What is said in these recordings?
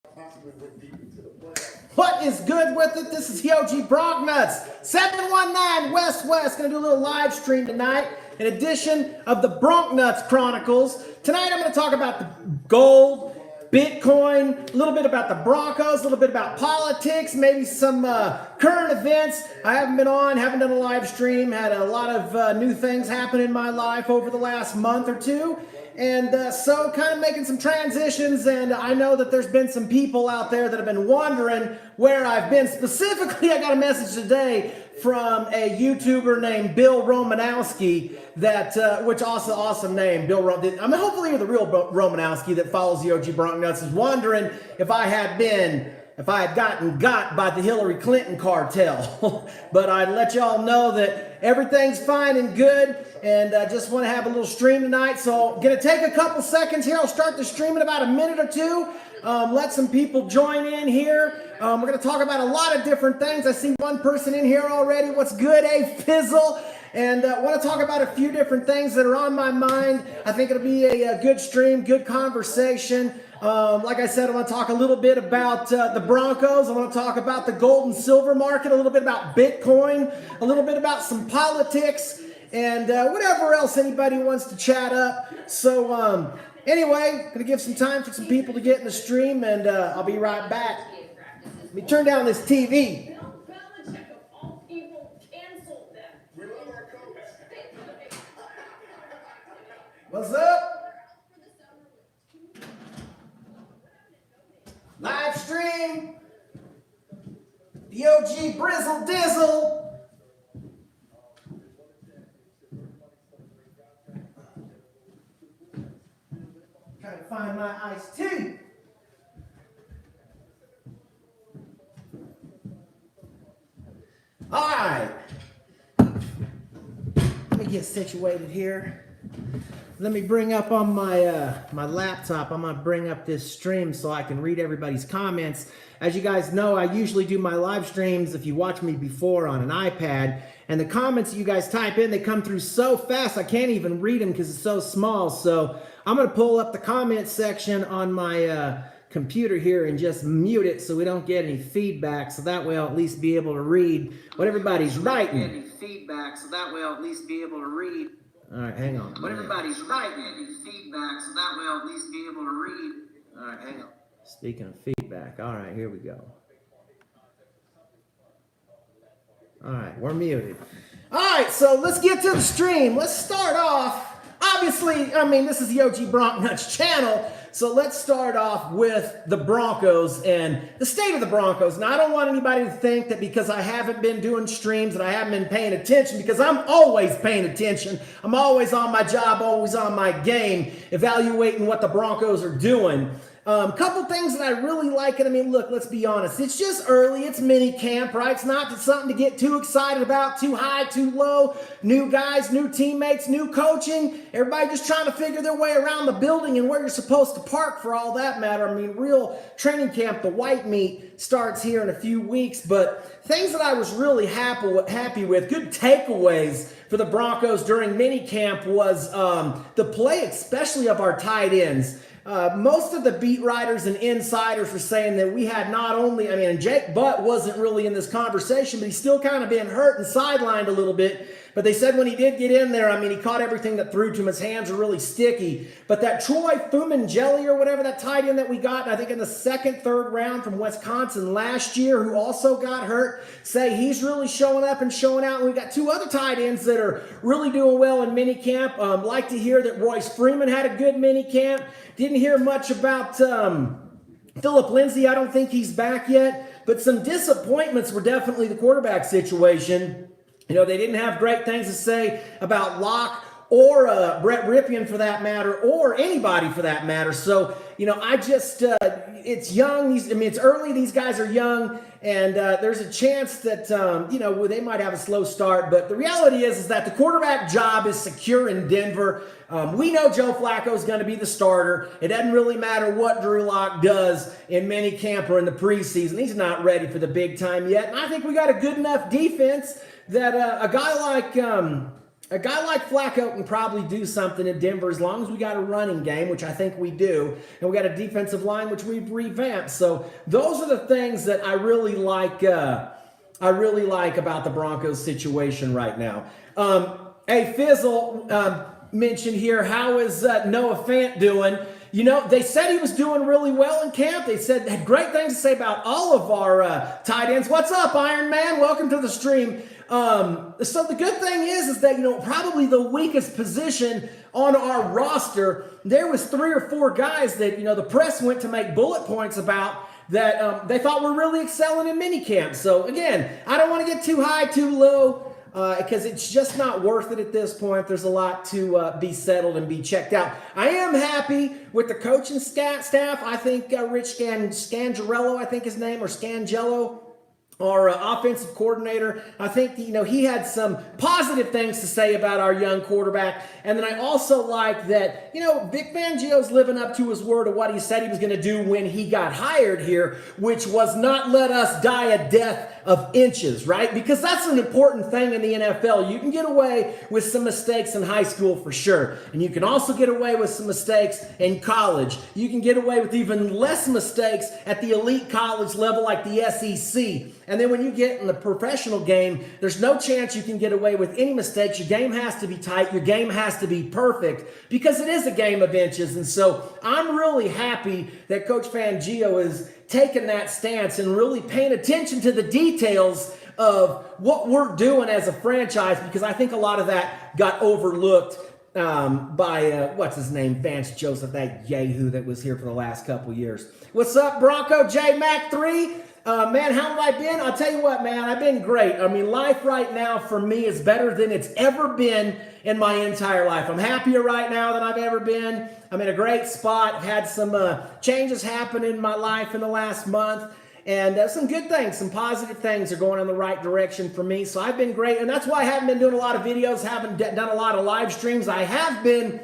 What is good with it? This is OG Broncnutz, 719 West. Going to do a little live stream tonight, an edition of the Broncnutz Chronicles. Tonight I'm going to talk about the gold, Bitcoin, a little bit about the Broncos, a little bit about politics, maybe some current events. I haven't done a live stream, had a lot of new things happen in my life over the last month or two. And so kind of making some transitions, and I know that there's been some people out there that have been wondering where I've been. Specifically, I got a message today from a YouTuber named Bill Romanowski, that, which also awesome name, Bill hopefully you're the real Romanowski that follows the OG Broncnutz, is wondering if I had gotten got by the Hillary Clinton cartel. But I'd let y'all know that everything's fine and good, and I just want to have a little stream tonight. So I'm going to take a couple seconds here. I'll start the stream in about a minute or two. Let some people join in here. We're going to talk about a lot of different things. I see one person in here already. What's good, Fizzle? And I want to talk about a few different things that are on my mind. I think it'll be a good stream, good conversation. Like I said, I want to talk a little bit about the Broncos. I want to talk about the gold and silver market, a little bit about Bitcoin, a little bit about some politics, and whatever else anybody wants to chat up. So anyway, going to give some time for some people to get in the stream, and I'll be right back. Let me turn down this TV. What's up? Live stream. The OG Brizzle Dizzle. Trying to find my iced tea. All right. Let me get situated here. Let me bring up on my my laptop, I'm going to bring up this stream so I can read everybody's comments. As you guys know, I usually do my live streams, if you watch me before, on an iPad. And the comments that you guys type in, they come through so fast, I can't even read them because it's so small. So I'm going to pull up the comment section on my computer here and just mute it so we don't get any feedback. So that way I'll at least be able to read what everybody's writing. Any feedback, so that way I'll at least be able to read. All right, hang on. What everybody's writing, any feedback, so that way I'll at least be able to read. All right, hang on. Speaking of feedback, all right, here we go. All right, we're muted. All right, so let's get to the stream. Let's start off. Obviously, I mean, this is the OG Broncnutz channel, so let's start off with the Broncos and the state of the Broncos. Now, I don't want anybody to think that because I haven't been doing streams that I haven't been paying attention, because I'm always paying attention. I'm always on my job, always on my game, evaluating what the Broncos are doing. Couple things that I really like, and I mean, look, let's be honest. It's just early. It's mini camp, right? It's not something to get too excited about, too high, too low. New guys, new teammates, new coaching. Everybody just trying to figure their way around the building and where you're supposed to park for all that matter. I mean, real training camp, the white meat, starts here in a few weeks. But things that I was really happy with, good takeaways for the Broncos during mini camp was the play, especially of our tight ends. Most of the beat writers and insiders were saying that we had not only, I mean, and Jake Butt wasn't really in this conversation, but he's still kind of been hurt and sidelined a little bit. But they said when he did get in there, I mean, he caught everything that threw to him. His hands are really sticky. But that Troy Fumangelli or whatever, that tight end that we got, I think in the second, third round from Wisconsin last year, who also got hurt, say he's really showing up and showing out. And we got two other tight ends that are really doing well in minicamp. Like to hear that Royce Freeman had a good minicamp. Didn't hear much about Phillip Lindsay. I don't think he's back yet. But some disappointments were definitely the quarterback situation. You know, they didn't have great things to say about Locke or Brett Ripien for that matter, or anybody for that matter. So, you know, I just, it's young. It's early. These guys are young. And there's a chance that, you know, they might have a slow start. But the reality is that the quarterback job is secure in Denver. We know Joe Flacco is going to be the starter. It doesn't really matter what Drew Lock does in minicamp or in the preseason. He's not ready for the big time yet. And I think we got a good enough defense that a guy like a guy like Flacco can probably do something in Denver as long as we got a running game, which I think we do, and we got a defensive line, which we've revamped. So those are the things that I really like. I really like about the Broncos situation right now. Hey, Fizzle mentioned here, how is Noah Fant doing? You know, they said he was doing really well in camp. They said had great things to say about all of our tight ends. What's up, Iron Man? Welcome to the stream. So the good thing is that, you know, probably the weakest position on our roster, there was 3 or 4 guys that, you know, the press went to make bullet points about that they thought were really excelling in minicamp. So again, I don't want to get too high, too low, because it's just not worth it at this point. There's a lot to be settled and be checked out. I am happy with the coaching staff. I think Rich Scangarello, I think his name, or Scangello, our offensive coordinator, I think, you know, he had some positive things to say about our young quarterback. And then I also like that, you know, Vic Fangio's living up to his word of what he said he was going to do when he got hired here, which was not let us die a death of inches, right? Because that's an important thing in the NFL. You can get away with some mistakes in high school for sure. And you can also get away with some mistakes in college. You can get away with even less mistakes at the elite college level like the SEC. And then when you get in the professional game, there's no chance you can get away with any mistakes. Your game has to be tight. Your game has to be perfect because it is a game of inches. And so I'm really happy that Coach Fangio is taking that stance and really paying attention to the details of what we're doing as a franchise, because I think a lot of that got overlooked by, what's his name, Vance Joseph, that yahoo that was here for the last couple years. What's up, Bronco? J Mac 3? Man, how have I been? I'll tell you what, man, I've been great. I mean, life right now for me is better than it's ever been in my entire life. I'm happier right now than I've ever been. I'm in a great spot. I've had some changes happen in my life in the last month. And some good things, some positive things are going in the right direction for me. So I've been great. And that's why I haven't been doing a lot of videos, haven't done a lot of live streams. I have been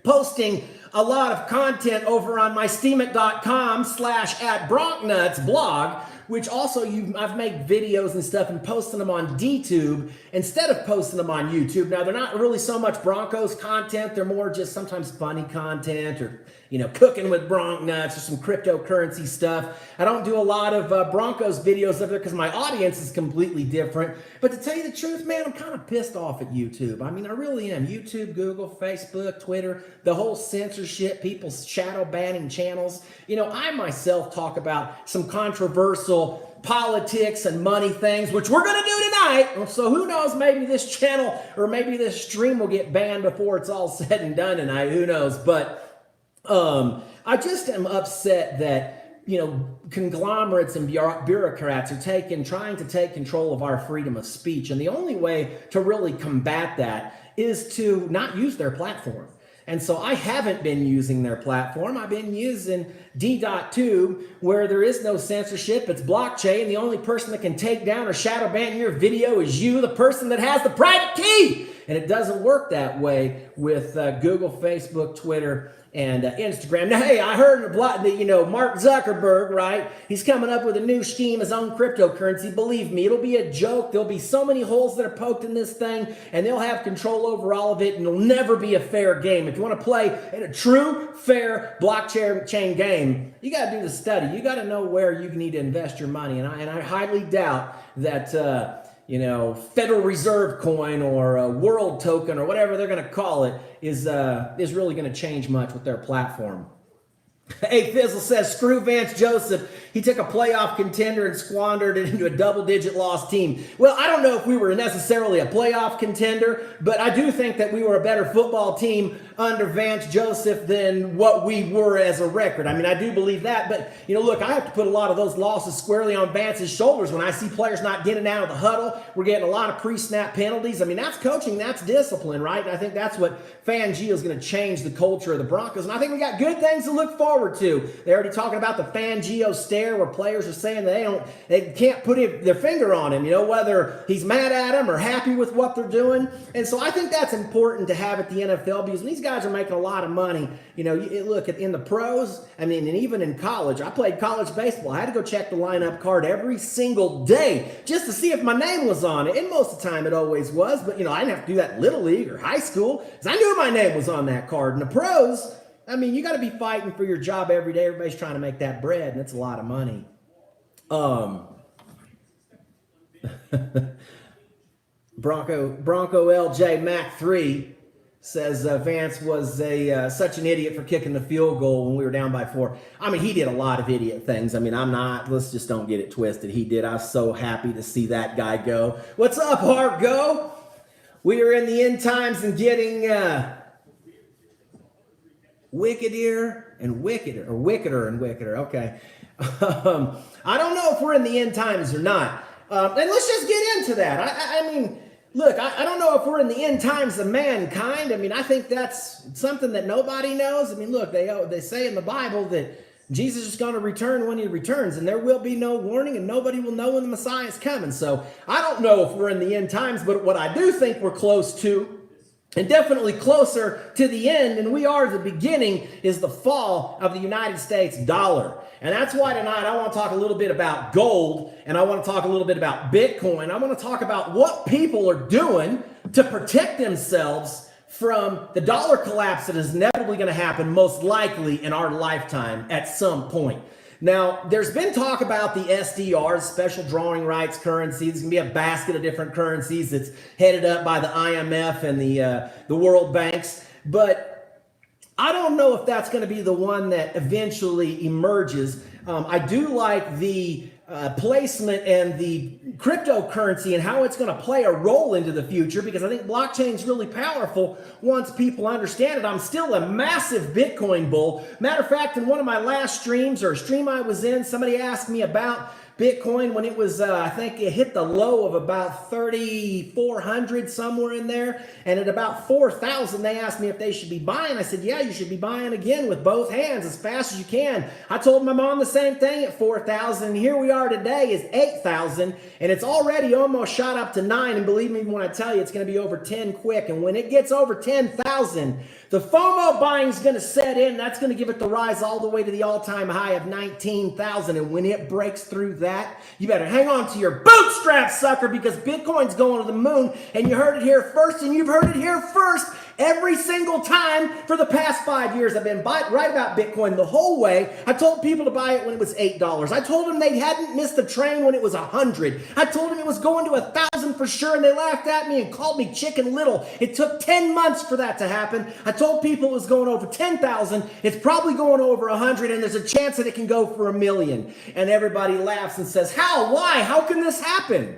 posting a lot of content over on my steamit.com/@Broncnutz blog, which also I've made videos and stuff and posting them on DTube instead of posting them on YouTube. Now, they're not really so much Broncos content. They're more just sometimes funny content or, you know, cooking with Broncnutz or some cryptocurrency stuff. I don't do a lot of Broncos videos up there because my audience is completely different. But to tell you the truth, man, I'm kind of pissed off at YouTube. I mean, I really am. YouTube, Google, Facebook, Twitter, the whole censorship, people shadow banning channels. You know, I myself talk about some controversial politics and money things, which we're going to do tonight. So who knows, maybe this channel or maybe this stream will get banned before it's all said and done tonight. Who knows? But I just am upset that, you know, conglomerates and bureaucrats are trying to take control of our freedom of speech. And the only way to really combat that is to not use their platform. And so I haven't been using their platform. I've been using D.Tube, where there is no censorship. It's blockchain. The only person that can take down or shadow ban your video is you, the person that has the private key. And it doesn't work that way with Google, Facebook, Twitter, and Instagram. Now, hey, I heard that, you know, Mark Zuckerberg, right? He's coming up with a new scheme, his own cryptocurrency. Believe me, it'll be a joke. There'll be so many holes that are poked in this thing, and they'll have control over all of it, and it'll never be a fair game. If you want to play in a true, fair blockchain game, you got to do the study. You got to know where you need to invest your money, and I highly doubt that you know, Federal Reserve coin or a world token or whatever they're going to call it is really going to change much with their platform. Hey, Fizzle says, screw Vance Joseph. He took a playoff contender and squandered it into a double-digit loss team. Well, I don't know if we were necessarily a playoff contender, but I do think that we were a better football team under Vance Joseph than what we were as a record. I mean, I do believe that, but, you know, look, I have to put a lot of those losses squarely on Vance's shoulders when I see players not getting out of the huddle. We're getting a lot of pre-snap penalties. I mean, that's coaching, that's discipline, right? And I think that's what Fangio is going to change the culture of the Broncos, and I think we got good things to look forward to. They're already talking about the Fangio state. stare where players are saying they can't put their finger on him, whether he's mad at him or happy with what they're doing. And so I think that's important to have at the NFL, because these guys are making a lot of money. Look in the pros, and even in college. I played college baseball. I had to go check the lineup card every single day just to see if my name was on it. And most of the time it always was, but I didn't have to do that in Little League or high school, because I knew my name was on that card. In the pros, you got to be fighting for your job every day. Everybody's trying to make that bread, and it's a lot of money. Bronco LJ Mac 3 says Vance was such an idiot for kicking the field goal when we were down by 4. He did a lot of idiot things. Let's just don't get it twisted. He did. I was so happy to see that guy go. What's up, Hart? Go. We are in the end times and getting wickeder and wickeder, or wickeder and wickeder. Okay. I don't know if we're in the end times or not. And let's just get into that. Look, I don't know if we're in the end times of mankind. I think that's something that nobody knows. Look, they say in the Bible that Jesus is going to return when he returns, and there will be no warning, and nobody will know when the Messiah is coming. So I don't know if we're in the end times, but what I do think we're close to, and definitely closer to the end, and we are the beginning, is the fall of the United States dollar. And that's why tonight I want to talk a little bit about gold, and I want to talk a little bit about Bitcoin. I want to talk about what people are doing to protect themselves from the dollar collapse that is inevitably going to happen, most likely in our lifetime at some point. Now, there's been talk about the SDRs, special drawing rights currency. There's going to be a basket of different currencies that's headed up by the IMF and the World Banks. But I don't know if that's going to be the one that eventually emerges. I do like the placement and the cryptocurrency and how it's going to play a role into the future, because I think blockchain is really powerful once people understand it. I'm still a massive Bitcoin bull. Matter of fact, in one of my last streams, or a stream I was in, somebody asked me about Bitcoin when it was, I think it hit the low of about 3,400, somewhere in there. And at about 4,000, they asked me if they should be buying. I said, yeah, you should be buying again with both hands as fast as you can. I told my mom the same thing at 4,000. And here we are today is 8,000. And it's already almost shot up to 9. And believe me when I tell you, it's going to be over 10 quick. And when it gets over 10,000, the FOMO buying is going to set in. That's going to give it the rise all the way to the all-time high of 19,000. And when it breaks through that, you better hang on to your bootstraps, sucker, because Bitcoin's going to the moon. And you heard it here first, and you've heard it here first. Every single time for the past 5 years, I've been right about Bitcoin the whole way. I told people to buy it when it was $8. I told them they hadn't missed the train when it was 100. I told them it was going to 1,000 for sure, and they laughed at me and called me Chicken Little. It took 10 months for that to happen. I told people it was going over 10,000. It's probably going over 100, and there's a chance that it can go for 1 million. And everybody laughs and says, how? Why? How can this happen?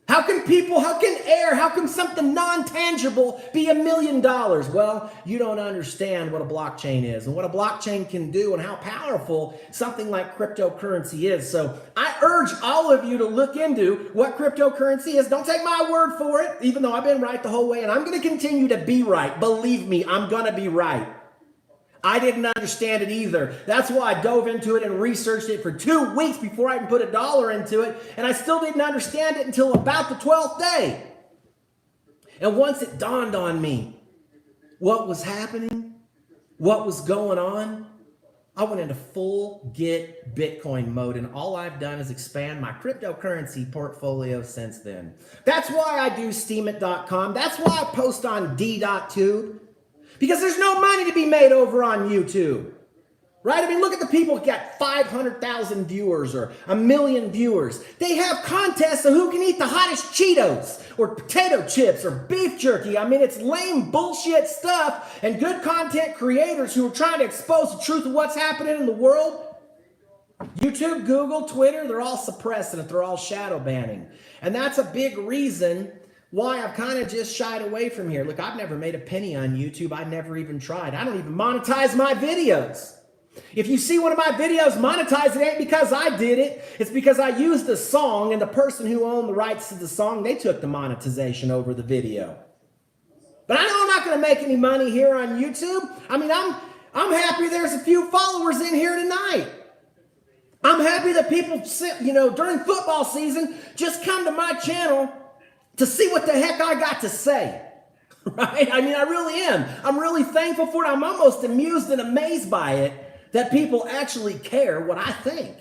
How can something non-tangible be $1 million? Well, you don't understand what a blockchain is and what a blockchain can do and how powerful something like cryptocurrency is. So I urge all of you to look into what cryptocurrency is. Don't take my word for it, even though I've been right the whole way, and I'm going to continue to be right. Believe me, I'm going to be right. I didn't understand it either. That's why I dove into it and researched it for 2 weeks before I even put $1 into it. And I still didn't understand it until about the 12th day. And once it dawned on me what was happening, what was going on, I went into full get Bitcoin mode. And all I've done is expand my cryptocurrency portfolio since then. That's why I do steemit.com. That's why I post on d.tube. Because there's no money to be made over on YouTube, right? Look at the people who got 500,000 viewers or 1 million viewers. They have contests of who can eat the hottest Cheetos or potato chips or beef jerky. It's lame bullshit stuff, and good content creators who are trying to expose the truth of what's happening in the world. YouTube, Google, Twitter, they're all suppressing it. They're all shadow banning. And that's a big reason why I've kind of just shied away from here. Look, I've never made a penny on YouTube. I never even tried. I don't even monetize my videos. If you see one of my videos monetized, it ain't because I did it. It's because I used the song, and the person who owned the rights to the song, they took the monetization over the video. But I know I'm not going to make any money here on YouTube. I'm happy there's a few followers in here tonight. I'm happy that people, during football season, just come to my channel to see what the heck I got to say. Right? I mean, I really am. I'm really thankful for it. I'm almost amused and amazed by it that people actually care what I think.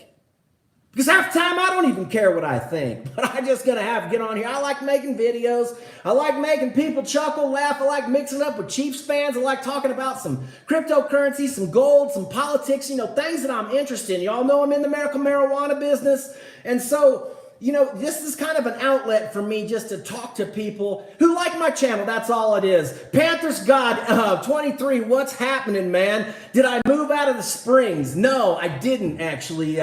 Because half the time I don't even care what I think, but I'm just going to get on here. I like making videos. I like making people chuckle, laugh. I like mixing up with Chiefs fans. I like talking about some cryptocurrency, some gold, some politics, things that I'm interested in. Y'all know I'm in the medical marijuana business. And so, this is kind of an outlet for me just to talk to people who like my channel. That's all it is. Panthers God 23, what's happening, man? Did I move out of the Springs? No, I didn't actually.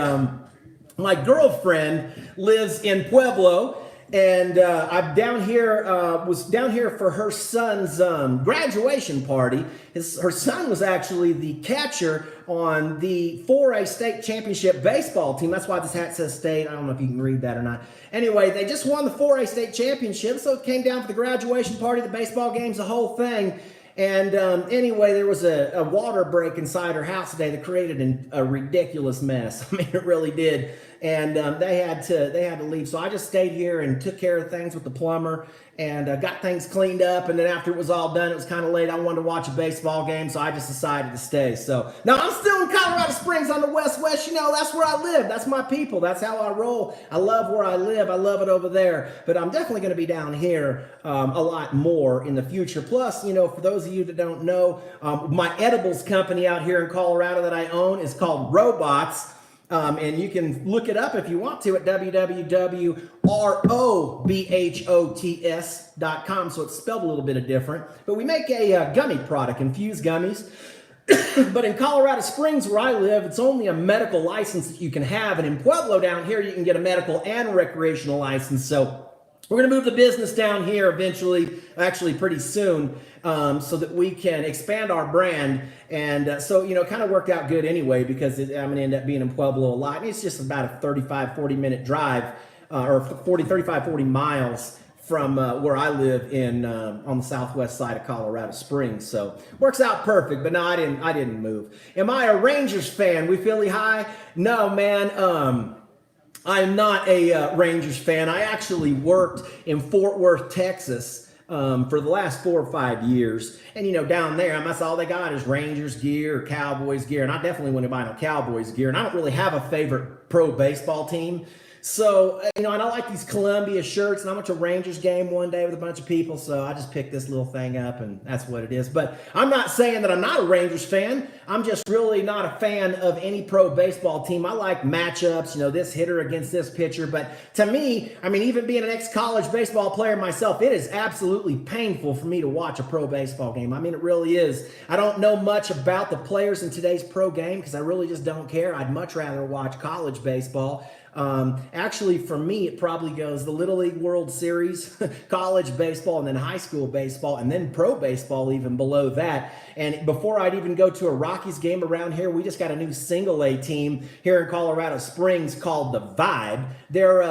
My girlfriend lives in Pueblo, and I'm down here. Was down here for her son's graduation party. Her son was actually the catcher on the 4A state championship baseball team. That's why this hat says state. I don't know if you can read that or not. Anyway, they just won the 4A state championship, so it came down for the graduation party, the baseball games, the whole thing. And anyway, there was a water break inside her house today that created a ridiculous mess. I mean, it really did. And they had to leave. So I just stayed here and took care of things with the plumber and got things cleaned up. And then after it was all done, it was kind of late. I wanted to watch a baseball game, so I just decided to stay. So now I'm still in Colorado Springs on the West. That's where I live. That's my people. That's how I roll. I love where I live. I love it over there. But I'm definitely going to be down here a lot more in the future. Plus, for those of you that don't know, my edibles company out here in Colorado that I own is called Robots. And you can look it up if you want to at www.robots.com. So it's spelled a little bit different. But we make a gummy product, infused gummies. But in Colorado Springs, where I live, it's only a medical license that you can have. And in Pueblo down here, you can get a medical and recreational license. So we're going to move the business down here eventually, actually pretty soon, so that we can expand our brand. And so, it kind of worked out good anyway, because I'm going to end up being in Pueblo a lot. And it's just about a 35, 40-minute drive, or 35, 40 miles from where I live on the southwest side of Colorado Springs. So works out perfect. But no, I didn't move. Am I a Rangers fan? We Philly high? No, man. I'm not a Rangers fan. I actually worked in Fort Worth, Texas for the last 4 or 5 years. And, down there, that's all they got is Rangers gear or Cowboys gear. And I definitely wouldn't buy no Cowboys gear. And I don't really have a favorite pro baseball team. So, and I like these Columbia shirts, and I went to a Rangers game one day with a bunch of people, so I just picked this little thing up, and that's what it is. But I'm not saying that I'm not a Rangers fan. I'm just really not a fan of any pro baseball team. I like matchups, this hitter against this pitcher. But to me, even being an ex-college baseball player myself, it is absolutely painful for me to watch a pro baseball game. It really is. I don't know much about the players in today's pro game because I really just don't care. I'd much rather watch college baseball. Actually, for me, it probably goes the Little League World Series, college baseball, and then high school baseball, and then pro baseball even below that. And before I'd even go to a Rockies game around here, we just got a new single A team here in Colorado Springs called the Vibe. Their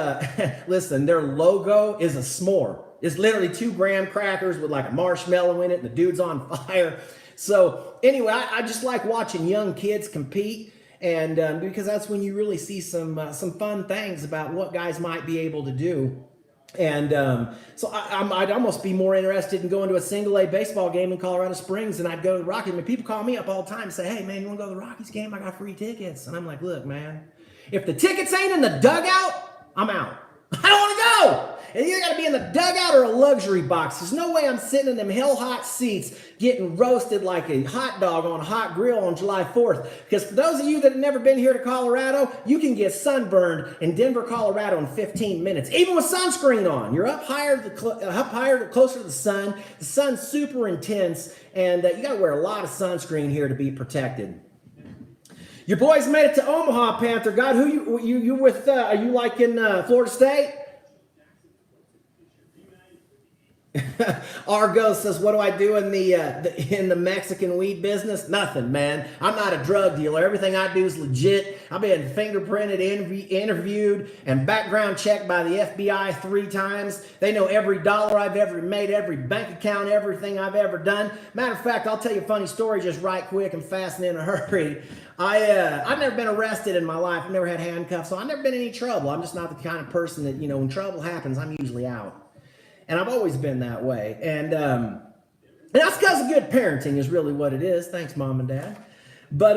logo is a s'more. It's literally 2 graham crackers with like a marshmallow in it, and the dude's on fire. So anyway, I just like watching young kids compete. And because that's when you really see some fun things about what guys might be able to do. And so I'd almost be more interested in going to a single A baseball game in Colorado Springs than I'd go to the Rockies. People call me up all the time and say, hey, man, you want to go to the Rockies game? I got free tickets. And I'm like, look, man, if the tickets ain't in the dugout, I'm out. I don't want to go. And you either got to be in the dugout or a luxury box. There's no way I'm sitting in them hell-hot seats getting roasted like a hot dog on a hot grill on July 4th. Because for those of you that have never been here to Colorado, you can get sunburned in Denver, Colorado in 15 minutes, even with sunscreen on. You're up higher, closer to the sun. The sun's super intense, and you got to wear a lot of sunscreen here to be protected. Your boys made it to Omaha, Panther God. Who you with? Are you like in Florida State? Argo says, what do I do in the Mexican weed business? Nothing, man. I'm not a drug dealer. Everything I do is legit. I've been fingerprinted, interviewed, and background checked by the FBI 3 times. They know every dollar I've ever made, every bank account, everything I've ever done. Matter of fact, I'll tell you a funny story just right quick and fast and in a hurry. I've never been arrested in my life. I've never had handcuffs, so I've never been in any trouble. I'm just not the kind of person that, when trouble happens, I'm usually out. And I've always been that way. And that's because of good parenting is really what it is. Thanks, Mom and Dad. But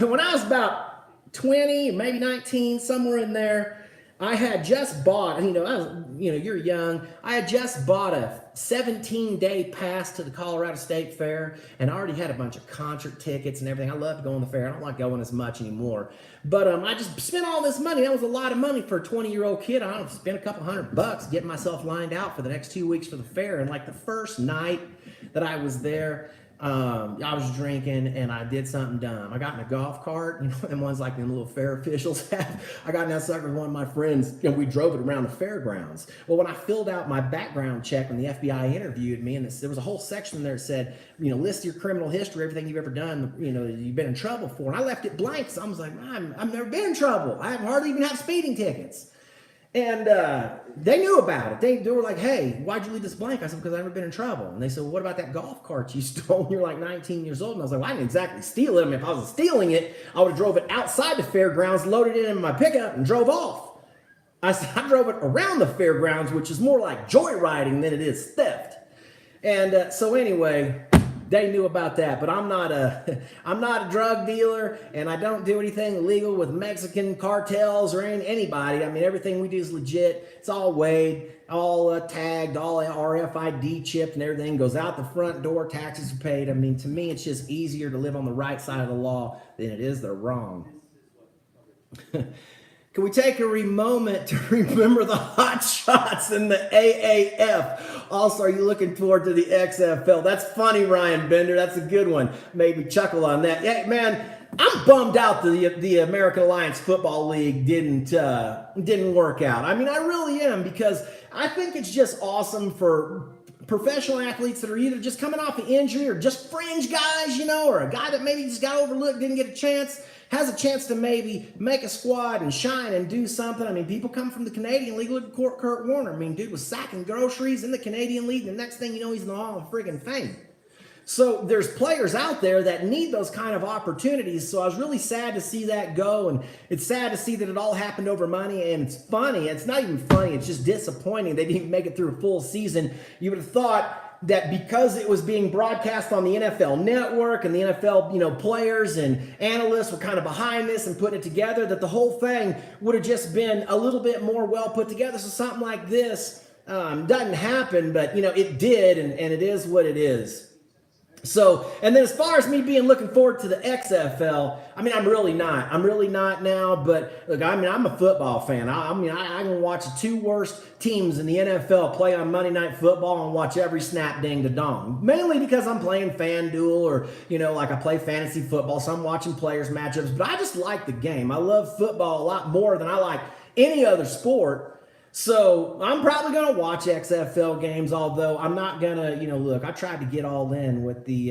when I was about 20, maybe 19, somewhere in there, I had just bought, you're young. I had just bought a 17-day pass to the Colorado State Fair, and I already had a bunch of concert tickets and everything. I love to go on the fair. I don't like going as much anymore. But I just spent all this money. That was a lot of money for a 20-year-old kid. I don't know, spent a couple $100 getting myself lined out for the next 2 weeks for the fair. And like the first night that I was there, I was drinking and I did something dumb. I got in a golf cart, and ones like them little fair officials have. I got in that sucker with one of my friends, and we drove it around the fairgrounds. Well, when I filled out my background check when the FBI interviewed me, and there was a whole section there that said, list your criminal history, everything you've ever done, you've been in trouble for. And I left it blank, so I was like, I've never been in trouble. I haven't hardly even had speeding tickets. And they knew about it. They were like, hey, why'd you leave this blank? I said, because I've never been in trouble. And they said, well, what about that golf cart you stole when you were like 19 years old? And I was like, well, I didn't exactly steal it. I mean, if I was stealing it, I would have drove it outside the fairgrounds, loaded it in my pickup, and drove off. I said, I drove it around the fairgrounds, which is more like joyriding than it is theft. And so anyway, they knew about that, but I'm not a drug dealer, and I don't do anything illegal with Mexican cartels or anybody. I mean, everything we do is legit. It's all weighed, all tagged, all RFID chipped, and everything goes out the front door. Taxes are paid. I mean, to me, it's just easier to live on the right side of the law than it is the wrong. Can we take a moment to remember the hot shots in the AAF? Also, are you looking forward to the XFL? That's funny, Ryan Bender. That's a good one. Maybe chuckle on that. Yeah, man, I'm bummed out that the American Alliance Football League didn't work out. I mean, I really am, because I think it's just awesome for professional athletes that are either just coming off an injury or just fringe guys, or a guy that maybe just got overlooked, didn't get a chance, has a chance to maybe make a squad and shine and do something. I mean, people come from the Canadian League. Look at Kurt Warner. I mean, dude was sacking groceries in the Canadian League. And the next thing you know, he's in the Hall of friggin' Fame. So there's players out there that need those kind of opportunities. So I was really sad to see that go. And it's sad to see that it all happened over money. And it's funny. It's not even funny. It's just disappointing. They didn't make it through a full season. You would have thought that because it was being broadcast on the NFL Network and the NFL, players and analysts were kind of behind this and putting it together, that the whole thing would have just been a little bit more well put together. So something like this doesn't happen, but, it did, and it is what it is. So, and then as far as me being looking forward to the XFL, I mean, I'm really not. I'm really not now, but look, I mean, I'm a football fan. I can watch the 2 worst teams in the NFL play on Monday Night Football and watch every snap ding to dong. Mainly because I'm playing FanDuel or, like I play fantasy football, so I'm watching players matchups, but I just like the game. I love football a lot more than I like any other sport. So I'm probably going to watch XFL games, although I'm not going to, look, I tried to get all in with the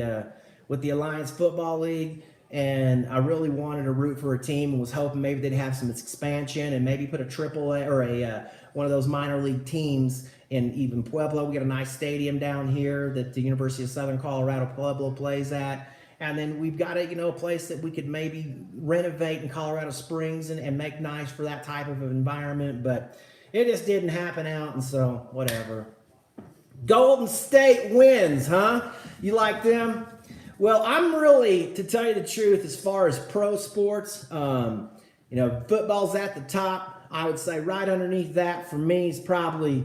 Alliance Football League, and I really wanted to root for a team and was hoping maybe they'd have some expansion and maybe put a AAA or one of those minor league teams in even Pueblo. We got a nice stadium down here that the University of Southern Colorado Pueblo plays at. And then we've got a place that we could maybe renovate in Colorado Springs and make nice for that type of environment. But it just didn't happen out, and so whatever. Golden State wins, huh? You like them? Well, I'm really, to tell you the truth, as far as pro sports, football's at the top. I would say right underneath that for me is probably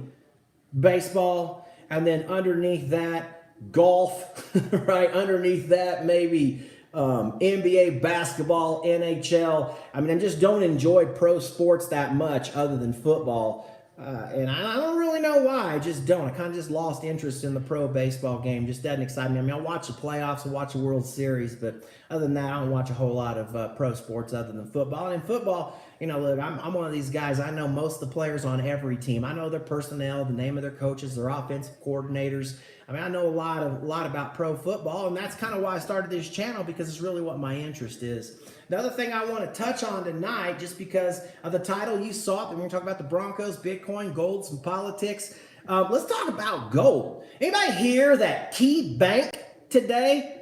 baseball, and then underneath that, golf. Right underneath that, maybe NBA, basketball, NHL. I mean, I just don't enjoy pro sports that much other than football. And I don't really know why. I just don't. I kind of just lost interest in the pro baseball game. Just doesn't excite me. I mean, I watch the playoffs, I watch the World Series, but other than that, I don't watch a whole lot of pro sports other than football. And in football, look, I'm one of these guys. I know most of the players on every team. I know their personnel, the name of their coaches, their offensive coordinators. I mean, I know a lot about pro football, and that's kind of why I started this channel, because it's really what my interest is. The other thing I want to touch on tonight, just because of the title, you saw it, we're going to talk about the Broncos, Bitcoin, gold, some politics. Let's talk about gold. Anybody hear that Key Bank today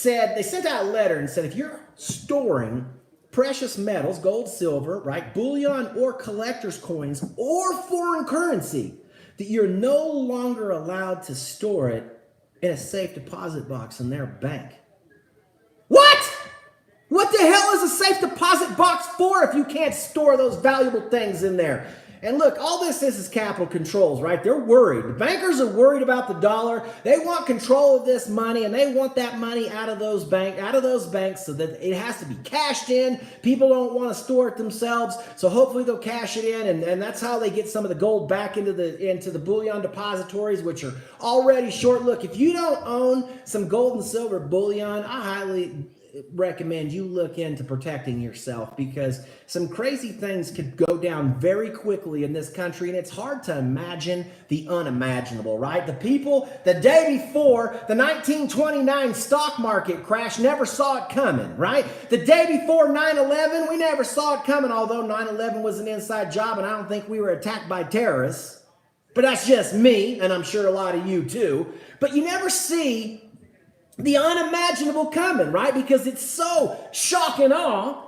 they sent out a letter and said, if you're storing precious metals, gold, silver, right, bullion or collector's coins or foreign currency, that you're no longer allowed to store it in a safe deposit box in their bank. What? What the hell is a safe deposit box for if you can't store those valuable things in there? And look, all this is capital controls, right? They're worried. The bankers are worried about the dollar. They want control of this money, and they want that money out of those banks so that it has to be cashed in. People don't want to store it themselves, so hopefully they'll cash it in, and that's how they get some of the gold back into the bullion depositories, which are already short. Look, if you don't own some gold and silver bullion, I highly recommend you look into protecting yourself, because some crazy things could go down very quickly in this country, and it's hard to imagine the unimaginable, right? The people the day before the 1929 stock market crash never saw it coming, right? The day before 9/11, we never saw it coming, although 9/11 was an inside job, and I don't think we were attacked by terrorists. But that's just me, and I'm sure a lot of you too. But you never see the unimaginable coming, right? Because it's so shock and awe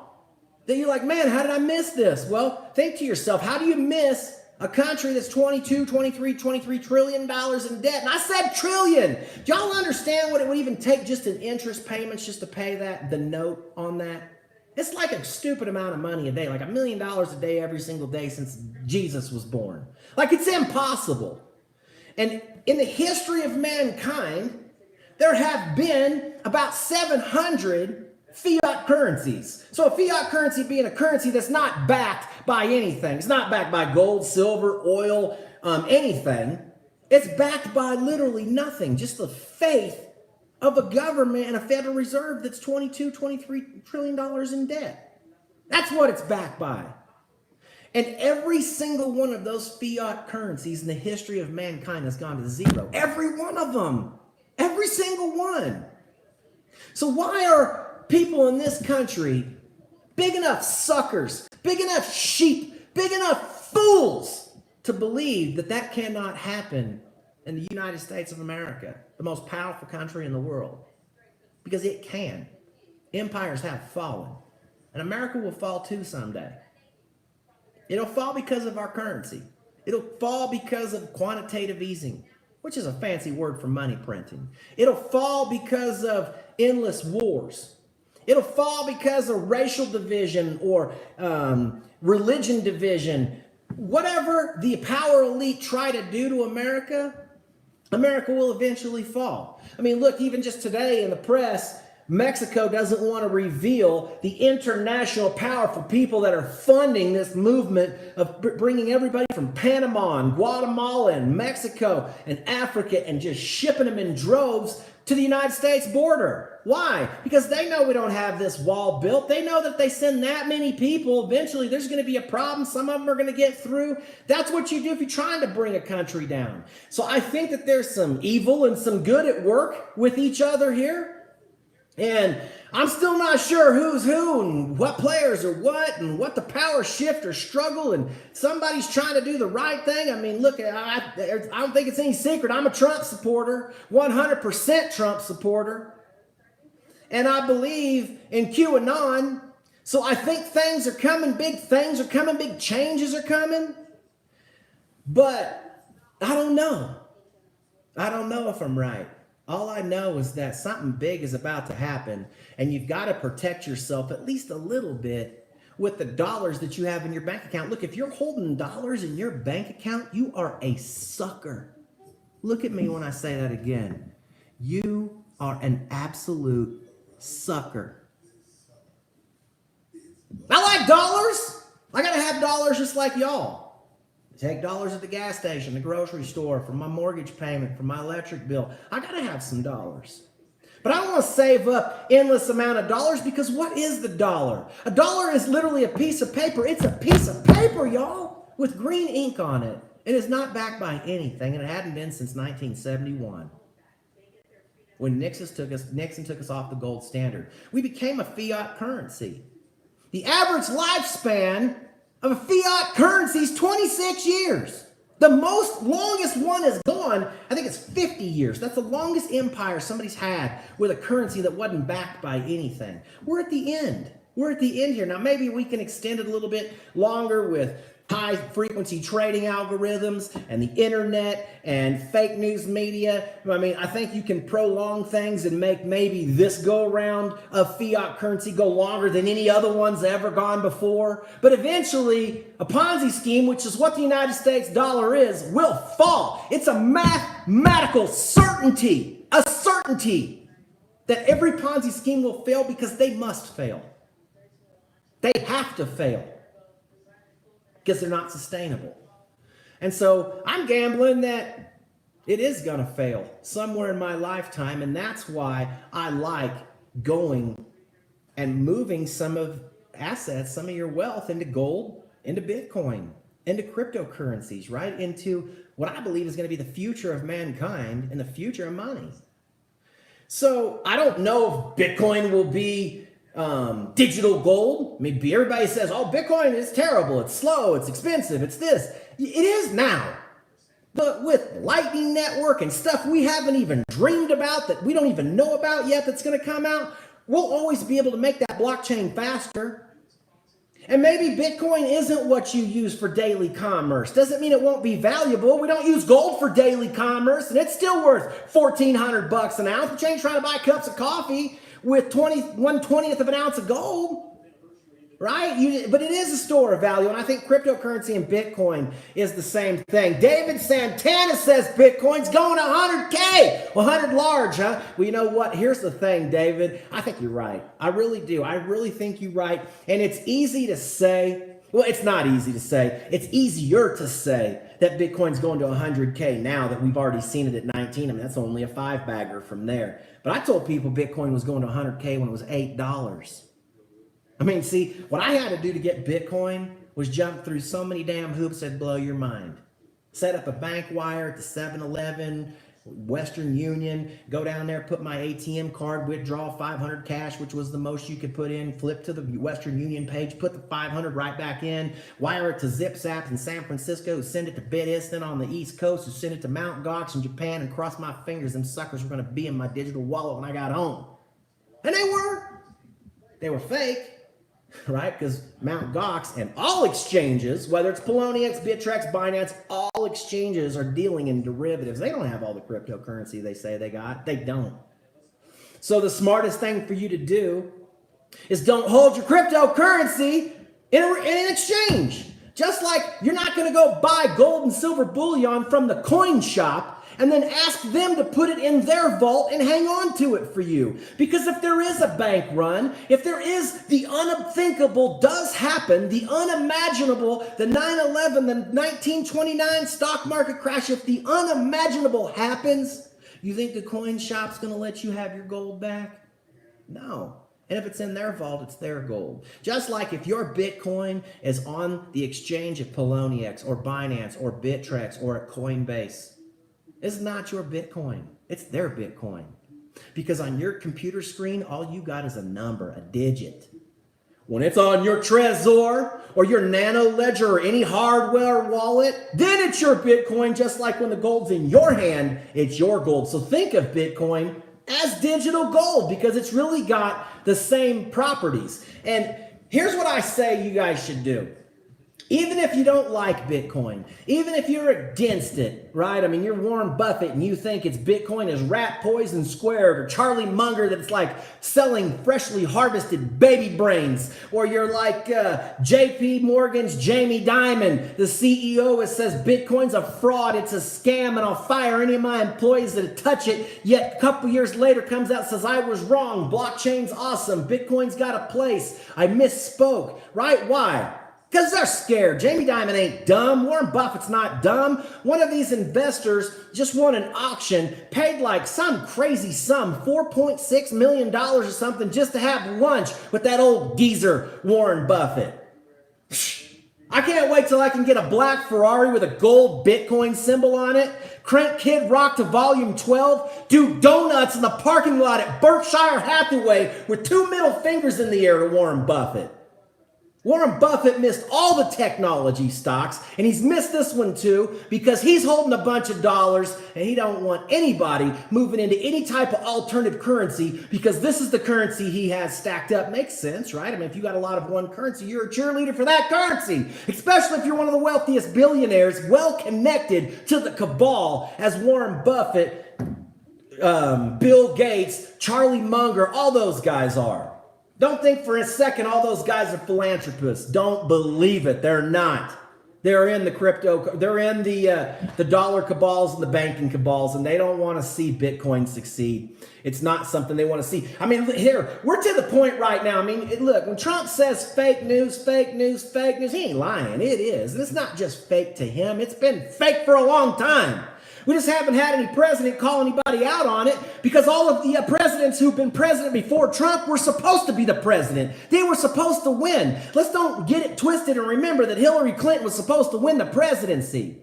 that you're like, man, how did I miss this? Well, think to yourself, how do you miss a country that's $23 trillion in debt? And I said trillion. Do y'all understand what it would even take just in interest payments just to pay the note on that? It's like a stupid amount of money a day, like $1 million a day every single day since Jesus was born. Like, it's impossible. And in the history of mankind, there have been about 700 fiat currencies. So a fiat currency being a currency that's not backed by anything. It's not backed by gold, silver, oil, anything. It's backed by literally nothing, just the faith of a government and a Federal Reserve that's $23 trillion in debt. That's what it's backed by. And every single one of those fiat currencies in the history of mankind has gone to zero. Every one of them. Every single one. So why are people in this country big enough suckers, big enough sheep, big enough fools to believe that cannot happen in the United States of America, the most powerful country in the world? Because it can. Empires have fallen. And America will fall too someday. It'll fall because of our currency. It'll fall because of quantitative easing, which is a fancy word for money printing. It'll fall because of endless wars. It'll fall because of racial division or religion division. Whatever the power elite try to do to America, America will eventually fall. I mean, look, even just today in the press, Mexico doesn't want to reveal the international powerful people that are funding this movement of bringing everybody from Panama and Guatemala and Mexico and Africa and just shipping them in droves to the United States border. Why? Because they know we don't have this wall built. They know that if they send that many people, eventually there's going to be a problem. Some of them are going to get through. That's what you do if you're trying to bring a country down. So I think that there's some evil and some good at work with each other here. And I'm still not sure who's who and what players are what and what the power shift or struggle, and somebody's trying to do the right thing. I mean, look, I don't think it's any secret. I'm a Trump supporter, 100% Trump supporter. And I believe in QAnon. So I think things are coming, big things are coming, big changes are coming. But I don't know. I don't know if I'm right. All I know is that something big is about to happen, and you've got to protect yourself at least a little bit with the dollars that you have in your bank account. Look, if you're holding dollars in your bank account, you are a sucker. Look at me when I say that again. You are an absolute sucker. I like dollars. I got to have dollars just like y'all. Take dollars at the gas station, the grocery store, for my mortgage payment, for my electric bill. I got to have some dollars. But I don't want to save up endless amount of dollars, because what is the dollar? A dollar is literally a piece of paper. It's a piece of paper, y'all, with green ink on it. It is not backed by anything, and it hadn't been since 1971. When Nixon took us off the gold standard. We became a fiat currency. The average lifespan of a fiat currency is 26 years. The longest one is gone, I think it's 50 years. That's the longest empire somebody's had with a currency that wasn't backed by anything. We're at the end. We're at the end here. Now, maybe we can extend it a little bit longer with high-frequency trading algorithms and the internet and fake news media. I mean, I think you can prolong things and make maybe this go-around of fiat currency go longer than any other one's ever gone before. But eventually, a Ponzi scheme, which is what the United States dollar is, will fall. It's a mathematical certainty, a certainty that every Ponzi scheme will fail, because they must fail. They have to fail, because they're not sustainable. And so I'm gambling that it is going to fail somewhere in my lifetime, and that's why I like going and moving some of assets, some of your wealth, into gold, into Bitcoin, into cryptocurrencies, right? Into what I believe is going to be the future of mankind and the future of money. So I don't know if Bitcoin will be digital gold. Maybe everybody says, oh, Bitcoin is terrible, it's slow, it's expensive, it's this. It is now. But with Lightning Network and stuff we haven't even dreamed about, that we don't even know about yet, that's going to come out, we'll always be able to make that blockchain faster. And maybe Bitcoin isn't what you use for daily commerce. Doesn't mean it won't be valuable. We don't use gold for daily commerce, and it's still worth $1,400 an ounce. But you ain't trying to buy cups of coffee with 1/20th of an ounce of gold, right? But it is a store of value, and I think cryptocurrency and Bitcoin is the same thing. David Santana says Bitcoin's going to 100K. 100 large, huh? Well, you know what? Here's the thing, David. I think you're right. I really do. I really think you're right. And it's easy to say. Well, it's not easy to say. It's easier to say that Bitcoin's going to 100K now that we've already seen it at 19. I mean, that's only a 5-bagger from there. But I told people Bitcoin was going to 100K when it was $8. I mean, see, what I had to do to get Bitcoin was jump through so many damn hoops that'd blow your mind. Set up a bank wire at the 7-Eleven, Western Union, go down there, put my ATM card, withdraw 500 cash, which was the most you could put in, flip to the Western Union page, put the 500 right back in, wire it to ZipZap in San Francisco, send it to BitInstant on the East Coast, who send it to Mt. Gox in Japan, and cross my fingers them suckers were going to be in my digital wallet when I got home. And they were. They were fake, right? Because Mt. Gox and all exchanges, whether it's Poloniex, Bittrex, Binance, all exchanges are dealing in derivatives. They don't have all the cryptocurrency they say they got. They don't. So the smartest thing for you to do is don't hold your cryptocurrency in an exchange. Just like you're not going to go buy gold and silver bullion from the coin shop and then ask them to put it in their vault and hang on to it for you. Because if there is a bank run, if there is the unthinkable does happen, the unimaginable, the 9/11, the 1929 stock market crash, if the unimaginable happens, you think the coin shop's going to let you have your gold back? No. And if it's in their vault, it's their gold. Just like if your Bitcoin is on the exchange at Poloniex or Binance or Bittrex or at Coinbase, it's not your Bitcoin. It's their Bitcoin. Because on your computer screen, all you got is a number, a digit. When it's on your Trezor or your Nano Ledger or any hardware wallet, then it's your Bitcoin, just like when the gold's in your hand, it's your gold. So think of Bitcoin as digital gold because it's really got the same properties. And here's what I say you guys should do. Even if you don't like Bitcoin, even if you're against it, right? I mean, you're Warren Buffett and you think it's Bitcoin is rat poison squared, or Charlie Munger that it's like selling freshly harvested baby brains, or you're like JP Morgan's Jamie Dimon, the CEO that says Bitcoin's a fraud, it's a scam, and I'll fire any of my employees that touch it, yet a couple years later comes out and says, I was wrong, blockchain's awesome, Bitcoin's got a place, I misspoke, right? Why? Because they're scared. Jamie Dimon ain't dumb. Warren Buffett's not dumb. One of these investors just won an auction, paid like some crazy sum, $4.6 million or something, just to have lunch with that old geezer, Warren Buffett. I can't wait till I can get a black Ferrari with a gold Bitcoin symbol on it, crank Kid Rock to volume 12, do donuts in the parking lot at Berkshire Hathaway with 2 middle fingers in the air to Warren Buffett. Warren Buffett missed all the technology stocks, and he's missed this one too because he's holding a bunch of dollars and he don't want anybody moving into any type of alternative currency because this is the currency he has stacked up. Makes sense, right? I mean, if you got a lot of one currency, you're a cheerleader for that currency, especially if you're one of the wealthiest billionaires, well connected to the cabal as Warren Buffett, Bill Gates, Charlie Munger, all those guys are. Don't think for a second all those guys are philanthropists. Don't believe it. They're not. They're in the crypto, they're in the dollar cabals and the banking cabals, and they don't want to see Bitcoin succeed. It's not something they want to see. I mean, here, we're to the point right now. I mean, look, when Trump says fake news, fake news, fake news, he ain't lying. It is. And it's not just fake to him. It's been fake for a long time. We just haven't had any president call anybody out on it because all of the presidents who've been president before Trump were supposed to be the president. They were supposed to win. Let's don't get it twisted and remember that Hillary Clinton was supposed to win the presidency,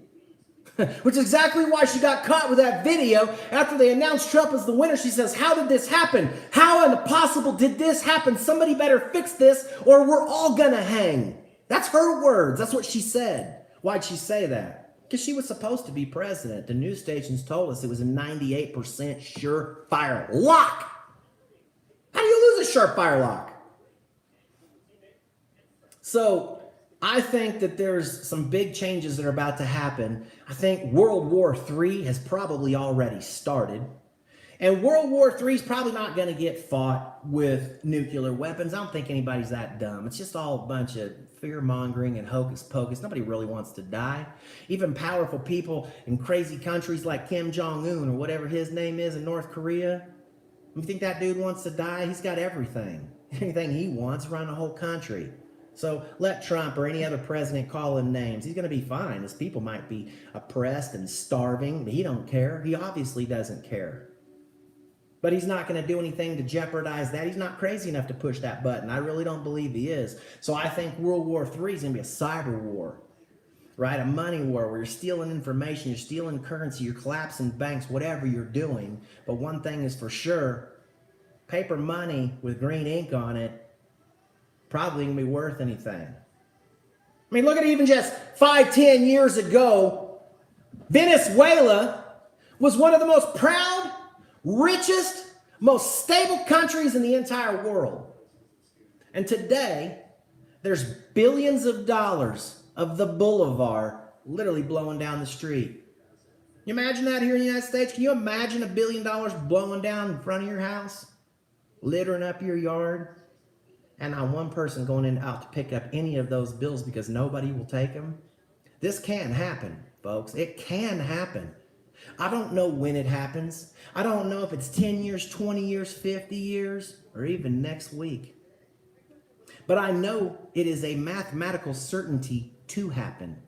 which is exactly why she got caught with that video after they announced Trump as the winner. She says, how did this happen? How impossible did this happen? Somebody better fix this or we're all gonna hang. That's her words. That's what she said. Why'd she say that? Because she was supposed to be president. The news stations told us it was a 98% surefire lock. How do you lose a surefire lock? So I think that there's some big changes that are about to happen. I think World War III has probably already started. And World War III is probably not going to get fought with nuclear weapons. I don't think anybody's that dumb. It's just all a bunch of fear-mongering and hocus pocus. Nobody really wants to die. Even powerful people in crazy countries like Kim Jong-un or whatever his name is in North Korea. You think that dude wants to die? He's got everything. Anything he wants, run a whole country. So let Trump or any other president call him names. He's going to be fine. His people might be oppressed and starving, but he don't care. He obviously doesn't care. But he's not going to do anything to jeopardize that. He's not crazy enough to push that button. I really don't believe he is. So I think World War III is going to be a cyber war, right? A money war where you're stealing information, you're stealing currency, you're collapsing banks, whatever you're doing. But one thing is for sure, paper money with green ink on it probably going to be worth anything. I mean, look at even just 5-10 years ago, Venezuela was one of the most proud, richest, most stable countries in the entire world. And today, there's billions of dollars of the boulevard literally blowing down the street. You imagine that here in the United States? Can you imagine $1 billion blowing down in front of your house? Littering up your yard? And not one person going out to pick up any of those bills because nobody will take them? This can happen, folks. It can happen. I don't know when it happens. I don't know if it's 10 years, 20 years, 50 years, or even next week. But I know it is a mathematical certainty to happen.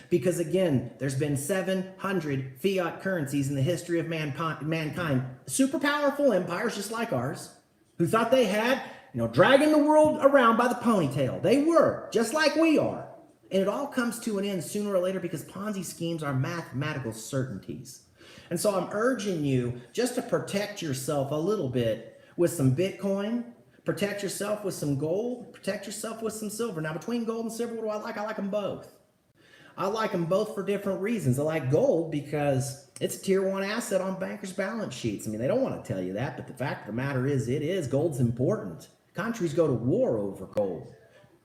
Because again, there's been 700 fiat currencies in the history of mankind. Super powerful empires just like ours, who thought they had, dragging the world around by the ponytail. They were, just like we are. And it all comes to an end sooner or later because Ponzi schemes are mathematical certainties. And so I'm urging you just to protect yourself a little bit with some Bitcoin, protect yourself with some gold, protect yourself with some silver. Now, between gold and silver, what do I like? I like them both. I like them both for different reasons. I like gold because it's a tier 1 asset on bankers' balance sheets. I mean, they don't want to tell you that, but the fact of the matter is, it is. Gold's important. Countries go to war over gold.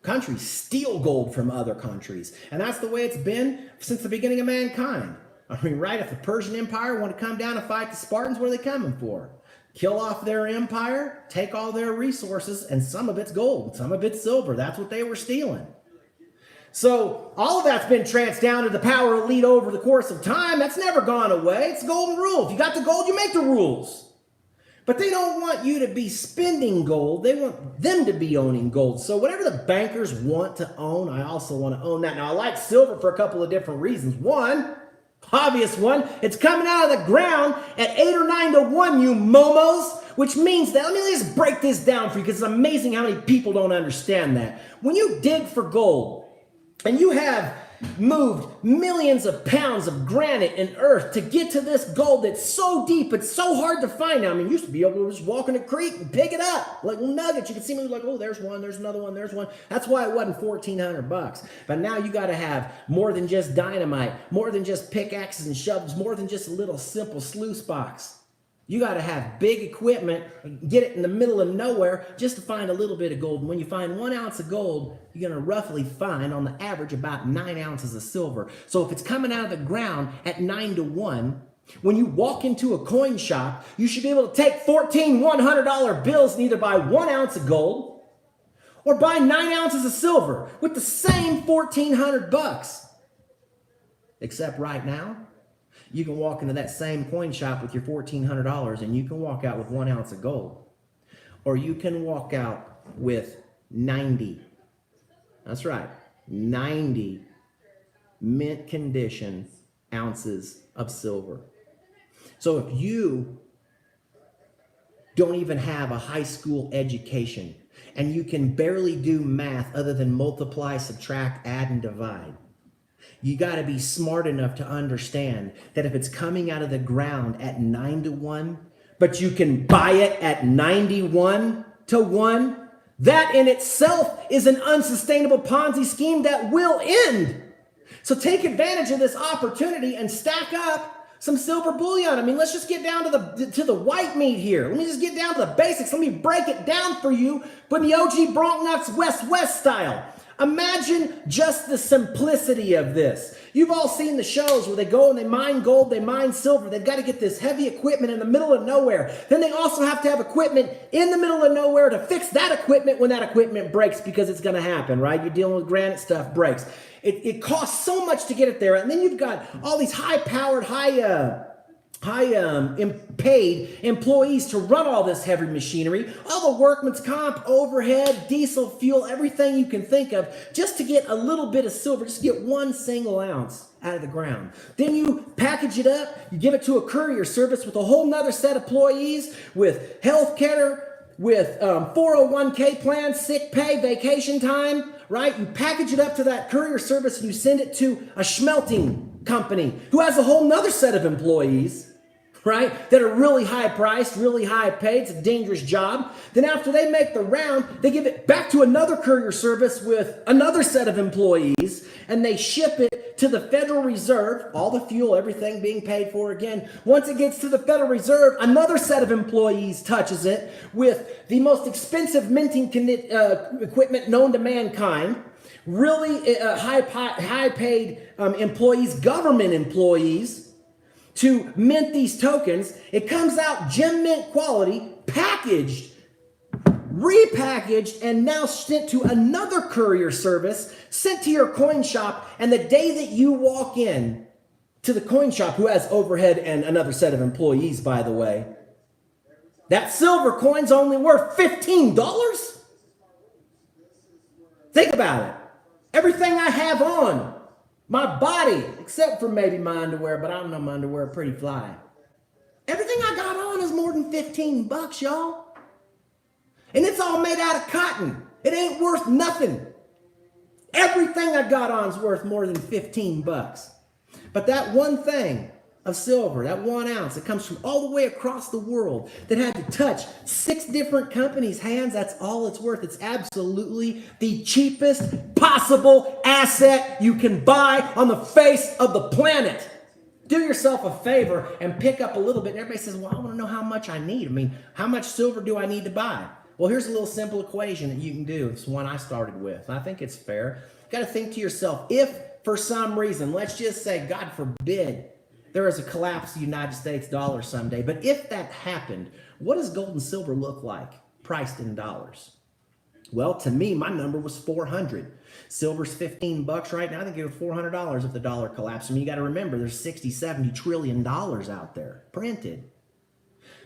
Countries steal gold from other countries. And that's the way it's been since the beginning of mankind. I mean, right, if the Persian Empire wanted to come down and fight the Spartans, what are they coming for? Kill off their empire, take all their resources, and some of it's gold, some of it's silver. That's what they were stealing. So all of that's been tranced down to the power elite over the course of time. That's never gone away. It's the golden rule. If you got the gold, you make the rules. But they don't want you to be spending gold. They want them to be owning gold. So whatever the bankers want to own, I also want to own that. Now, I like silver for a couple of different reasons. One, obvious one, it's coming out of the ground at 8 or 9 to 1, you momos, which means that, let me just break this down for you because it's amazing how many people don't understand that. When you dig for gold and you have moved millions of pounds of granite and earth to get to this gold that's so deep, it's so hard to find now. I mean, you used to be able to just walk in a creek and pick it up like nuggets. You could see me like, oh, there's one, there's another one, there's one. That's why it wasn't $1,400. But now you got to have more than just dynamite, more than just pickaxes and shovels, more than just a little simple sluice box. You got to have big equipment, get it in the middle of nowhere just to find a little bit of gold. And when you find 1 ounce of gold, you're going to roughly find on the average about 9 ounces of silver. So if it's coming out of the ground at 9 to 1, when you walk into a coin shop, you should be able to take 14 $100 bills and either buy 1 ounce of gold or buy 9 ounces of silver with the same $1,400. Except right now, you can walk into that same coin shop with your $1,400 and you can walk out with 1 ounce of gold. Or you can walk out with 90. That's right, 90 mint condition ounces of silver. So if you don't even have a high school education and you can barely do math other than multiply, subtract, add, and divide, you got to be smart enough to understand that if it's coming out of the ground at 9 to 1, but you can buy it at 91 to 1, that in itself is an unsustainable Ponzi scheme that will end. So take advantage of this opportunity and stack up some silver bullion. I mean, let's just get down to the white meat here. Let me just get down to the basics. Let me break it down for you, but in the OG Broncnutz West style. Imagine just the simplicity of this. You've all seen the shows where they go and they mine gold, they mine silver. They've got to get this heavy equipment in the middle of nowhere. Then they also have to have equipment in the middle of nowhere to fix that equipment when that equipment breaks, because it's going to happen, right? You're dealing with granite, stuff breaks. It costs so much to get it there. And then you've got all these high-powered, paid employees to run all this heavy machinery, all the workman's comp, overhead, diesel, fuel, everything you can think of, just to get a little bit of silver, just to get 1 single ounce out of the ground. Then you package it up, you give it to a courier service with a whole nother set of employees, with health care, with 401k plan, sick pay, vacation time, right? You package it up to that courier service and you send it to a smelting company who has a whole nother set of employees, right, that are really high priced, really high paid. It's a dangerous job. Then after they make the round, they give it back to another courier service with another set of employees, and they ship it to the Federal Reserve, all the fuel, everything being paid for again. Once it gets to the Federal Reserve, another set of employees touches it with the most expensive minting equipment known to mankind. Really high paid employees, government employees, to mint these tokens. It comes out gem mint quality, packaged, repackaged, and now sent to another courier service, sent to your coin shop. And the day that you walk in to the coin shop, who has overhead and another set of employees, by the way, that silver coin's only worth $15. Think about it. Everything I have on my body, except for maybe my underwear, but I don't know, my underwear are pretty fly. Everything I got on is more than $15, y'all. And it's all made out of cotton. It ain't worth nothing. Everything I got on is worth more than $15. But that one thing of silver, that 1 ounce, that comes from all the way across the world, that had to touch 6 different companies' hands, that's all it's worth. It's absolutely the cheapest possible asset you can buy on the face of the planet. Do yourself a favor and pick up a little bit. And everybody says, well, I want to know how much I need. I mean, how much silver do I need to buy? Well, here's a little simple equation that you can do. It's one I started with. And I think it's fair. You got to think to yourself, if for some reason, let's just say, God forbid, there is a collapse of the United States dollar someday. But if that happened, what does gold and silver look like priced in dollars? Well, to me, my number was 400. Silver's $15 right now. I think it was $400 if the dollar collapsed. I mean, you got to remember, there's $60, $70 trillion out there printed.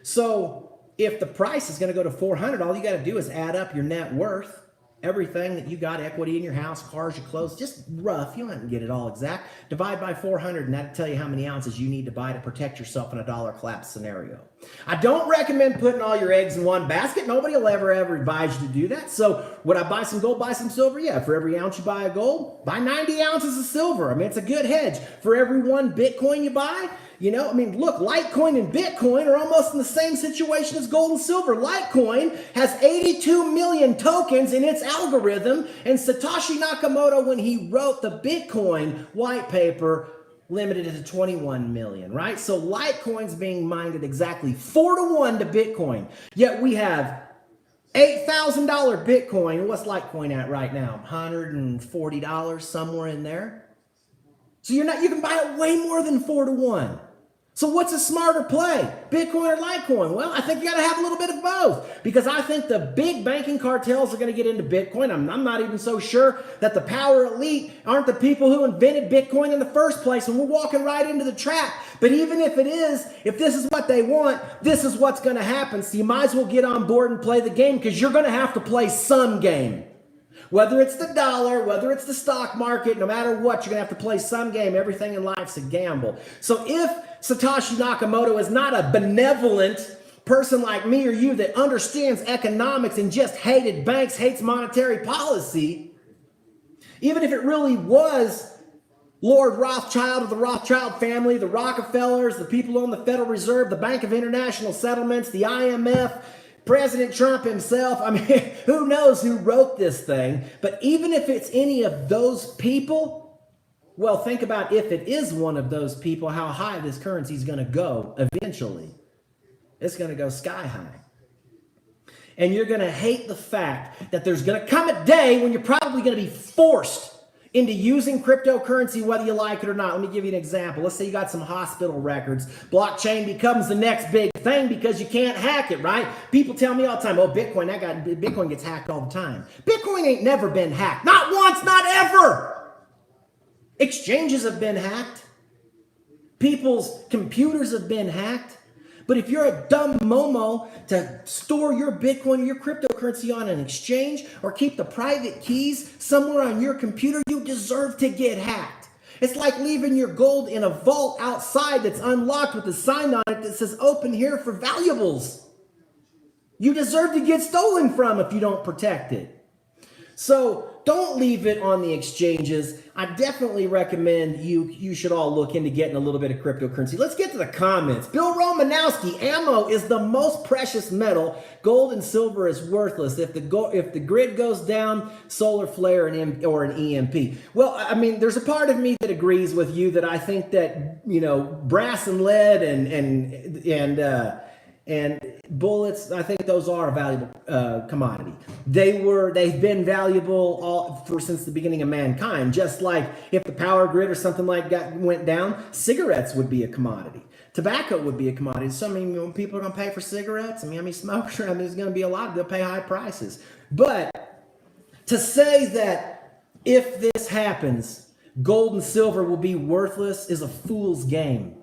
So if the price is going to go to 400, all you got to do is add up your net worth, everything that you got, equity in your house, cars, your clothes, just rough. You don't have to get it all exact. Divide by 400, and that'll tell you how many ounces you need to buy to protect yourself in a dollar collapse scenario. I don't recommend putting all your eggs in one basket. Nobody will ever advise you to do that. So would I buy some gold, buy some silver? Yeah, for every ounce you buy of gold, buy 90 ounces of silver. I mean, it's a good hedge. For every one Bitcoin you buy, you know, I mean, look, Litecoin and Bitcoin are almost in the same situation as gold and silver. Litecoin has 82 million tokens in its algorithm, and Satoshi Nakamoto, when he wrote the Bitcoin white paper, limited it to 21 million, right? So Litecoin's being mined at exactly 4-to-1 to Bitcoin. Yet we have $8,000 Bitcoin. What's Litecoin at right now? $140, somewhere in there. So you can buy it way more than 4-to-1. So what's a smarter play? Bitcoin or Litecoin? Well, I think you got to have a little bit of both, because I think the big banking cartels are going to get into Bitcoin. I'm not even so sure that the power elite aren't the people who invented Bitcoin in the first place, and we're walking right into the trap. But even if it is, if this is what they want, this is what's going to happen. So you might as well get on board and play the game, because you're going to have to play some game. Whether it's the dollar, whether it's the stock market, no matter what, you're going to have to play some game. Everything in life's a gamble. So if Satoshi Nakamoto is not a benevolent person like me or you that understands economics and just hated banks, hates monetary policy, even if it really was Lord Rothschild of the Rothschild family, the Rockefellers, the people on the Federal Reserve, the Bank of International Settlements, the IMF, President Trump himself, I mean, who knows who wrote this thing? But even if it's any of those people, well, think about if it is one of those people, how high this currency is going to go eventually. It's going to go sky high. And you're going to hate the fact that there's going to come a day when you're probably going to be forced into using cryptocurrency, whether you like it or not. Let me give you an example. Let's say you got some hospital records. Blockchain becomes the next big thing because you can't hack it, right? People tell me all the time, oh, Bitcoin gets hacked all the time. Bitcoin ain't never been hacked. Not once, not ever. Exchanges have been hacked. People's computers have been hacked. But if you're a dumb momo to store your Bitcoin or your cryptocurrency on an exchange or keep the private keys somewhere on your computer, you deserve to get hacked. It's like leaving your gold in a vault outside that's unlocked with a sign on it that says open here for valuables. You deserve to get stolen from if you don't protect it. So don't leave it on the exchanges. I definitely recommend you should all look into getting a little bit of cryptocurrency. Let's get to the comments. Bill Romanowski, ammo is the most precious metal. Gold and silver is worthless. If the grid goes down, solar flare or an EMP. Well, I mean, there's a part of me that agrees with you that I think that, you know, brass and lead and bullets, I think those are a valuable commodity. They've been valuable since the beginning of mankind. Just like if the power grid or something like that went down, cigarettes would be a commodity. Tobacco would be a commodity. So, I mean, when people are going to pay for cigarettes, I mean, how many smokers around? There's going to be a lot. They'll pay high prices. But to say that if this happens, gold and silver will be worthless is a fool's game.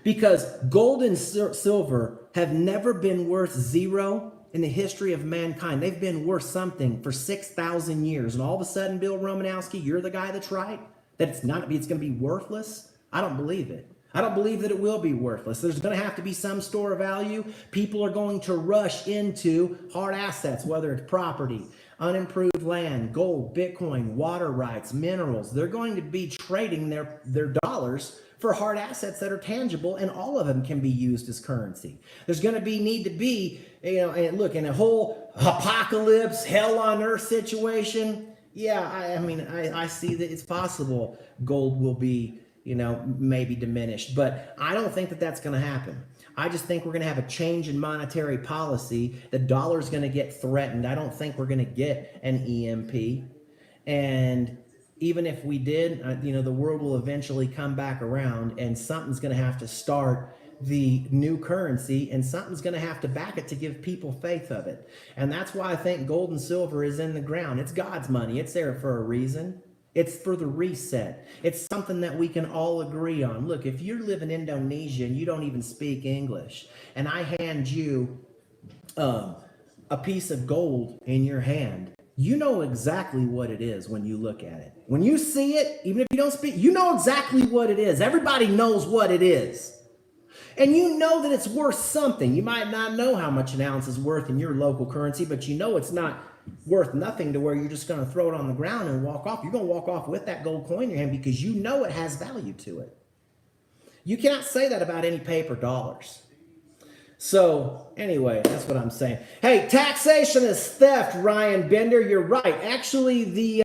Because gold and silver have never been worth zero in the history of mankind. They've been worth something for 6,000 years. And all of a sudden, Bill Romanowski, you're the guy that's right? That it's going to be worthless? I don't believe it. I don't believe that it will be worthless. There's going to have to be some store of value. People are going to rush into hard assets, whether it's property, unimproved land, gold, Bitcoin, water rights, minerals. They're going to be trading their dollars for hard assets that are tangible, and all of them can be used as currency. There's going to need to be, you know, and look, in a whole apocalypse, hell on earth situation, yeah, I see that it's possible gold will be, you know, maybe diminished, but I don't think that that's going to happen. I just think we're going to have a change in monetary policy. The dollar's going to get threatened. I don't think we're going to get an EMP, and even if we did, you know, the world will eventually come back around, and something's going to have to start the new currency, and something's going to have to back it to give people faith of it. And that's why I think gold and silver is in the ground. It's God's money. It's there for a reason. It's for the reset. It's something that we can all agree on. Look, if you live in Indonesia and you don't even speak English, and I hand you a piece of gold in your hand, you know exactly what it is when you look at it. When you see it, even if you don't speak, you know exactly what it is. Everybody knows what it is. And you know that it's worth something. You might not know how much an ounce is worth in your local currency, but you know it's not worth nothing to where you're just going to throw it on the ground and walk off. You're going to walk off with that gold coin in your hand because you know it has value to it. You cannot say that about any paper dollars. So anyway, that's what I'm saying. Hey, taxation is theft, Ryan Bender. You're right. Actually, the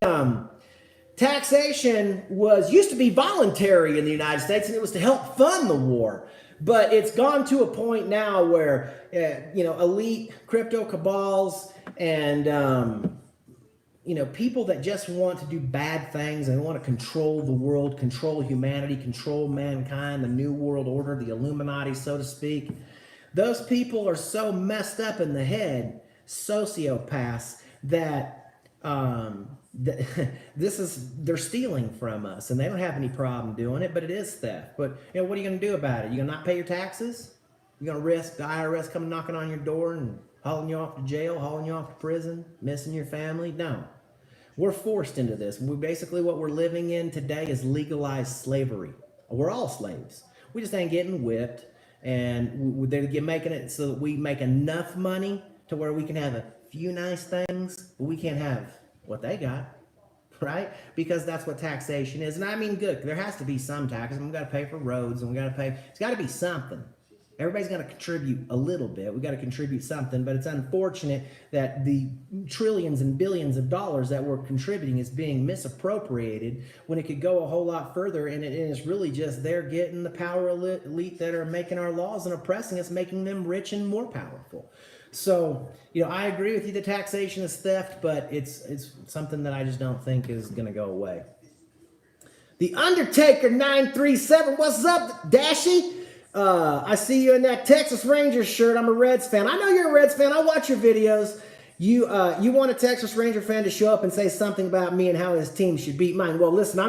taxation used to be voluntary in the United States, and it was to help fund the war. But it's gone to a point now where, elite crypto cabals and, people that just want to do bad things and want to control the world, control humanity, control mankind, the new world order, the Illuminati, so to speak. Those people are so messed up in the head, sociopaths, that they're stealing from us, and they don't have any problem doing it, but it is theft. But what are you going to do about it? You going to not pay your taxes? You going to risk the IRS coming knocking on your door and hauling you off to jail, hauling you off to prison, missing your family? No. We're forced into this. Basically what we're living in today is legalized slavery. We're all slaves. We just ain't getting whipped, and they're making it so that we make enough money to where we can have a few nice things, but we can't have what they got, right? Because that's what taxation is. And I mean, good, there has to be some taxes. We've got to pay for roads, and we got to pay, it's got to be something. Everybody's got to contribute a little bit. We got to contribute something, but it's unfortunate that the trillions and billions of dollars that we're contributing is being misappropriated when it could go a whole lot further. And it's really just they're getting the power elite that are making our laws and oppressing us, making them rich and more powerful. So, I agree with you that taxation is theft, but it's something that I just don't think is going to go away. The Undertaker 937, what's up, Dashy? I see you in that Texas Rangers shirt. I'm a Reds fan. I know you're a Reds fan. I watch your videos. You want a Texas Ranger fan to show up and say something about me and how his team should beat mine. Well, listen,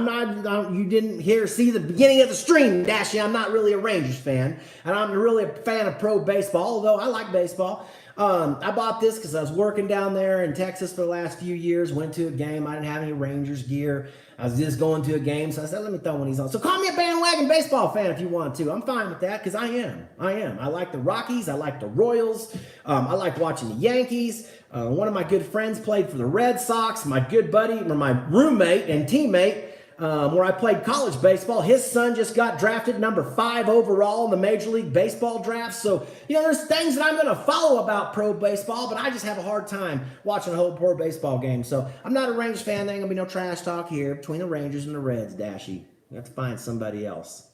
you didn't see the beginning of the stream, Dashy. I'm not really a Rangers fan, and I'm really a fan of pro baseball, although I like baseball. I bought this because I was working down there in Texas for the last few years, went to a game. I didn't have any Rangers gear. I was just going to a game, so I said, let me throw one of these on. So call me a bandwagon baseball fan if you want to. I'm fine with that because I am. I like the Rockies. I like the Royals. I like watching the Yankees. One of my good friends played for the Red Sox. My good buddy, or my roommate and teammate, where I played college baseball, his son just got drafted number 5 overall in the Major League Baseball draft. So, there's things that I'm going to follow about pro baseball, but I just have a hard time watching a whole pro baseball game. So I'm not a Rangers fan. There ain't going to be no trash talk here between the Rangers and the Reds, Dashy. You have to find somebody else.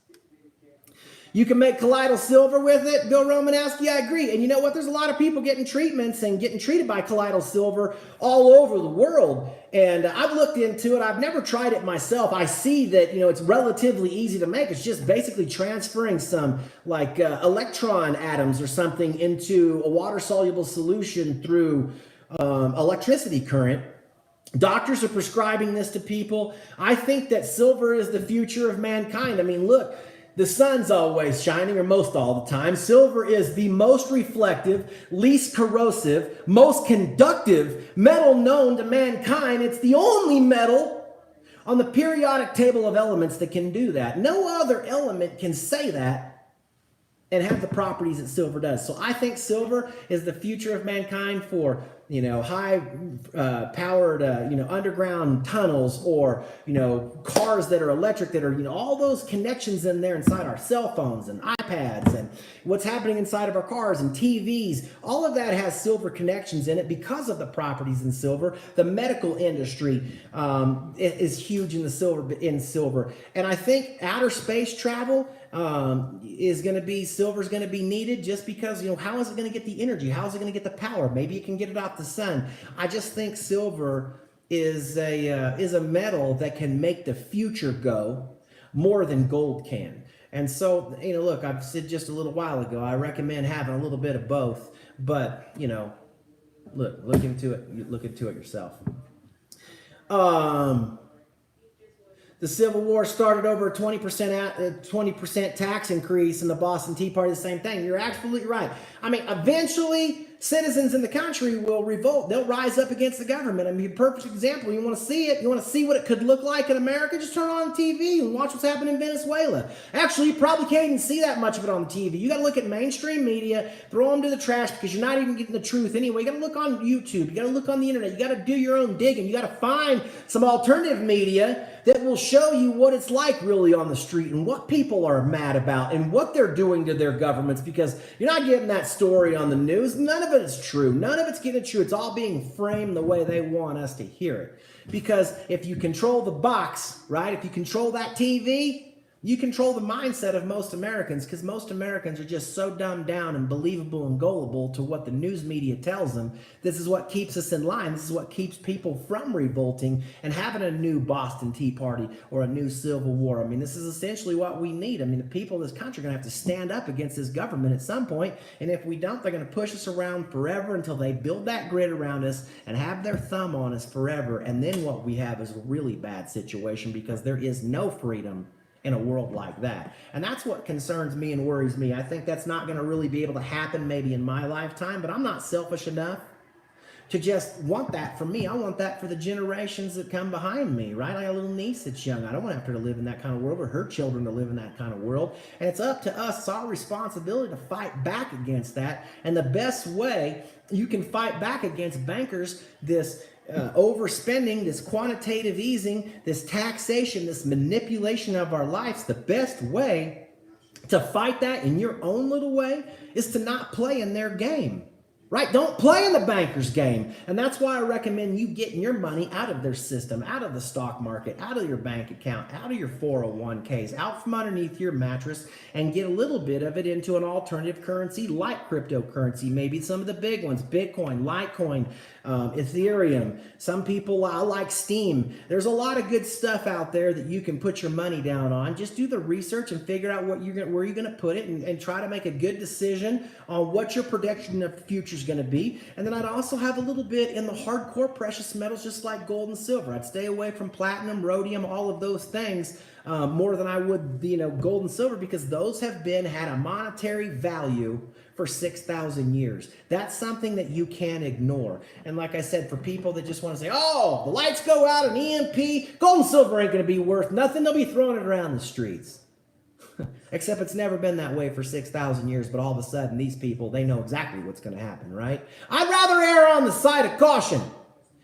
You can make colloidal silver with it. Bill Romanowski, I agree. And you know what? There's a lot of people getting treatments and getting treated by colloidal silver all over the world. And I've looked into it. I've never tried it myself. I see that, it's relatively easy to make. It's just basically transferring some electron atoms or something into a water-soluble solution through electricity current. Doctors are prescribing this to people. I think that silver is the future of mankind. I mean, look. The sun's always shining, or most all the time. Silver is the most reflective, least corrosive, most conductive metal known to mankind. It's the only metal on the periodic table of elements that can do that. No other element can say that and have the properties that silver does. So I think silver is the future of mankind for high powered underground tunnels, or cars that are electric, that are all those connections in there inside our cell phones and iPads, and what's happening inside of our cars and TVs. All of that has silver connections in it because of the properties in silver. The medical industry is huge in silver, and I think outer space travel silver's going to be needed, just because how is it going to get the energy? How is it going to get the power? Maybe it can get it off the sun. I just think silver is a metal that can make the future go more than gold can. And so, look, I've said just a little while ago, I recommend having a little bit of both, but look into it yourself. The Civil War started over a 20% tax increase, in the Boston Tea Party, the same thing. You're absolutely right. I mean, eventually citizens in the country will revolt. They'll rise up against the government. I mean, perfect example. You want to see it? You want to see what it could look like in America? Just turn on TV and watch what's happening in Venezuela. Actually, you probably can't even see that much of it on TV. You got to look at mainstream media, throw them to the trash because you're not even getting the truth anyway. You got to look on YouTube. You got to look on the internet. You got to do your own digging. You got to find some alternative media that will show you what it's like really on the street and what people are mad about and what they're doing to their governments, because you're not getting that story on the news. None of it is true. None of it's getting true. It's all being framed the way they want us to hear it. Because if you control the box, right, if you control that TV, you control the mindset of most Americans, because most Americans are just so dumbed down and believable and gullible to what the news media tells them. This is what keeps us in line. This is what keeps people from revolting and having a new Boston Tea Party or a new Civil War. I mean, this is essentially what we need. I mean, the people of this country are going to have to stand up against this government at some point, and if we don't, they're going to push us around forever until they build that grid around us and have their thumb on us forever. And then what we have is a really bad situation, because there is no freedom in a world like that. And that's what concerns me and worries me. I think that's not going to really be able to happen maybe in my lifetime, but I'm not selfish enough to just want that for me. I want that for the generations that come behind me, right? I got a little niece that's young. I don't want to have her to live in that kind of world, or her children to live in that kind of world. And it's up to us, it's our responsibility to fight back against that. And the best way you can fight back against bankers, this overspending, this quantitative easing, this taxation, this manipulation of our lives, the best way to fight that in your own little way is to not play in their game. Right? Don't play in the banker's game. And that's why I recommend you getting your money out of their system, out of the stock market, out of your bank account, out of your 401ks, out from underneath your mattress, and get a little bit of it into an alternative currency like cryptocurrency, maybe some of the big ones, Bitcoin, Litecoin, Ethereum. Some people like Steam. There's a lot of good stuff out there that you can put your money down on. Just do the research and figure out where you're going to put it, and try to make a good decision on what your prediction of the future is going to be. And then I'd also have a little bit in the hardcore precious metals, just like gold and silver. I'd stay away from platinum, rhodium, all of those things more than I would, gold and silver, because those have had a monetary value for 6,000 years. That's something that you can't ignore. And like I said, for people that just want to say, oh, the lights go out in EMP, gold and silver ain't going to be worth nothing, they'll be throwing it around the streets. Except it's never been that way for 6,000 years, but all of a sudden these people, they know exactly what's going to happen, right? I'd rather err on the side of caution.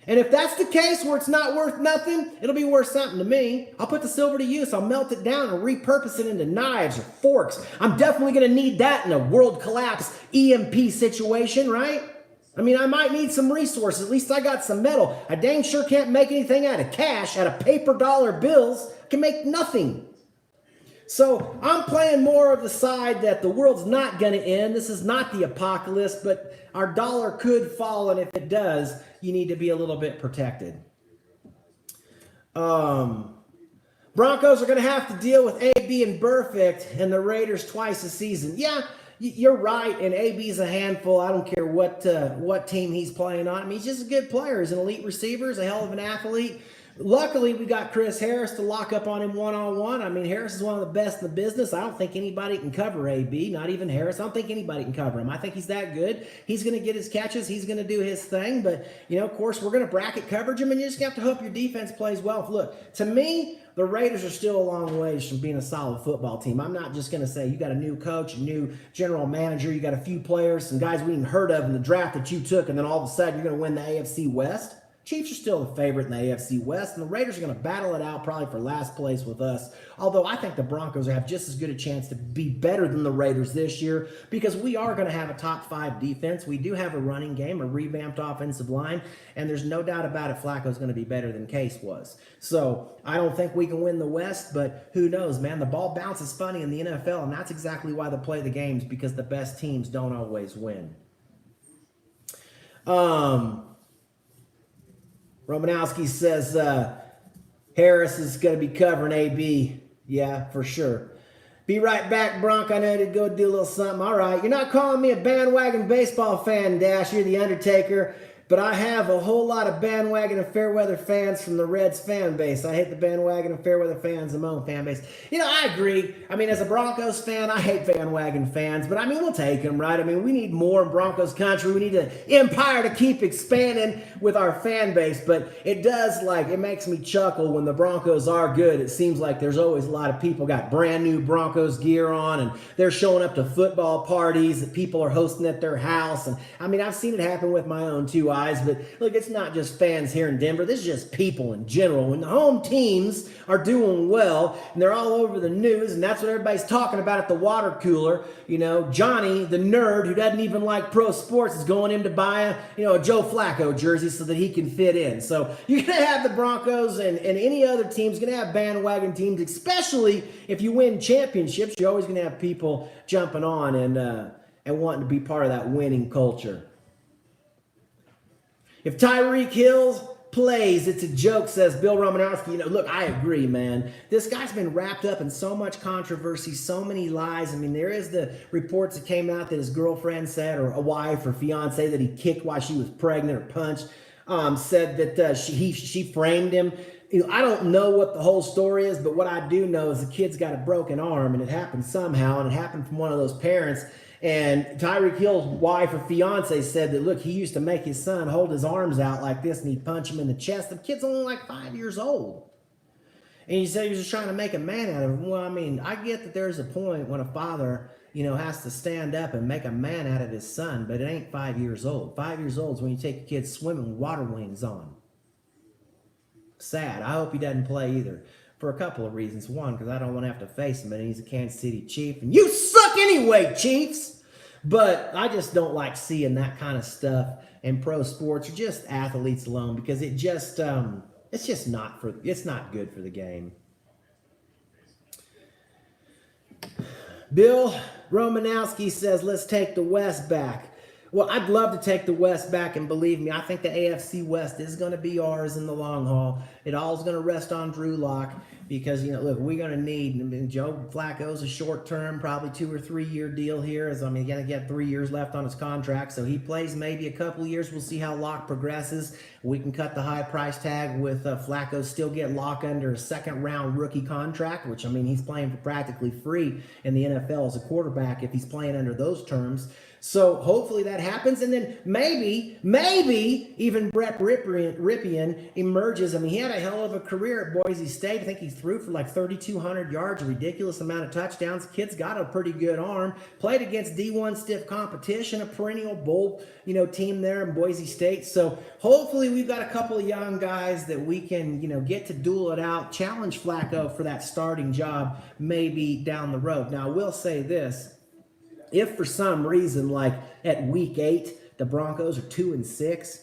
And if that's the case where it's not worth nothing, it'll be worth something to me. I'll put the silver to use. I'll melt it down and repurpose it into knives or forks. I'm definitely going to need that in a world collapse EMP situation, right? I mean, I might need some resources. At least I got some metal. I dang sure can't make anything out of cash, out of paper dollar bills. I can make nothing. So I'm playing more of the side that the world's not going to end. This is not the apocalypse, but our dollar could fall, and if it does, you need to be a little bit protected. Broncos are going to have to deal with AB and Perfect and the Raiders twice a season. Yeah, you're right, and AB's a handful. I don't care what team he's playing on. I mean, he's just a good player. He's an elite receiver. He's a hell of an athlete. Luckily, we got Chris Harris to lock up on him one-on-one. I mean, Harris is one of the best in the business. I don't think anybody can cover AB, not even Harris. I don't think anybody can cover him. I think he's that good. He's going to get his catches. He's going to do his thing. But, of course, we're going to bracket coverage him, and you just have to hope your defense plays well. Look, to me, the Raiders are still a long ways from being a solid football team. I'm not just going to say you got a new coach, a new general manager, you got a few players, some guys we even heard of in the draft that you took, and then all of a sudden you're going to win the AFC West. Chiefs are still the favorite in the AFC West, and the Raiders are going to battle it out probably for last place with us. Although I think the Broncos have just as good a chance to be better than the Raiders this year, because we are going to have a top 5 defense. We do have a running game, a revamped offensive line, and there's no doubt about it, Flacco's going to be better than Case was. So I don't think we can win the West, but who knows, man? The ball bounces funny in the NFL, and that's exactly why they play the games, because the best teams don't always win. Romanowski says Harris is going to be covering AB. Yeah, for sure. Be right back, Bronc. I know to go do a little something. All right. You're not calling me a bandwagon baseball fan, Dash. You're the Undertaker. But but I have a whole lot of bandwagon and fair weather fans from the Reds fan base. I hate the bandwagon and fair weather fans in my own fan base. You know, I agree. I mean, as a Broncos fan, I hate bandwagon fans, but I mean, we'll take them, right? I mean, we need more Broncos country. We need an empire to keep expanding with our fan base, but it does, like, it makes me chuckle when the Broncos are good. It seems like there's always a lot of people got brand new Broncos gear on, and they're showing up to football parties that people are hosting at their house. And I mean, I've seen it happen with my own two eyes, but look, it's not just fans here in Denver. This is just people in general. When the home teams are doing well and they're all over the news, and that's what everybody's talking about at the water cooler, you know, Johnny, the nerd who doesn't even like pro sports, is going in to buy a Joe Flacco jersey so that he can fit in. So you're going to have the Broncos and any other teams going to have bandwagon teams, especially if you win championships. You're always going to have people jumping on and wanting to be part of that winning culture. If Tyreek Hill plays, it's a joke, says Bill Romanowski. You know, look, I agree, man. This guy's been wrapped up in so much controversy, so many lies. I mean, there is the reports that came out that his girlfriend said, or a wife or fiance, that he kicked while she was pregnant or punched, said that she framed him. You know, I don't know what the whole story is, but what I do know is the kid's got a broken arm, and it happened somehow, and it happened from one of those parents. And Tyreek Hill's wife or fiance said that, look, he used to make his son hold his arms out like this and he'd punch him in the chest. The kid's only like 5 years old. And he said he was just trying to make a man out of him. Well, I mean, I get that there's a point when a father, you know, has to stand up and make a man out of his son, but it ain't 5 years old. 5 years old is when you take your kid swimming with water wings on. Sad. I hope he doesn't play either. For a couple of reasons. One, because I don't want to have to face him, and he's a Kansas City Chief. And you suck anyway, Chiefs! But I just don't like seeing that kind of stuff in pro sports or just athletes alone, because it just it's not good for the game. Bill Romanowski says, let's take the West back. Well, I'd love to take the West back, and believe me, I think the AFC West is going to be ours in the long haul. It all is going to rest on Drew Lock because, you know, look, we're going to need, I mean, Joe Flacco's a short-term, probably 2 or 3 year deal here. He's going to get 3 years left on his contract, so he plays maybe a couple years. We'll see how Lock progresses. We can cut the high price tag with Flacco, still get Lock under a second-round rookie contract, which, I mean, he's playing for practically free in the NFL as a quarterback if he's playing under those terms. So hopefully that happens, and then maybe even Brett Ripien emerges. I mean, he had a hell of a career at Boise State. I think he threw for like 3,200 yards, a ridiculous amount of touchdowns. Kid's got a pretty good arm. Played against D1 stiff competition, a perennial bowl, you know, team there in Boise State. So hopefully we've got a couple of young guys that we can, you know, get to duel it out, challenge Flacco for that starting job maybe down the road. Now, I will say this. If for some reason, like at week 8, the Broncos are 2-6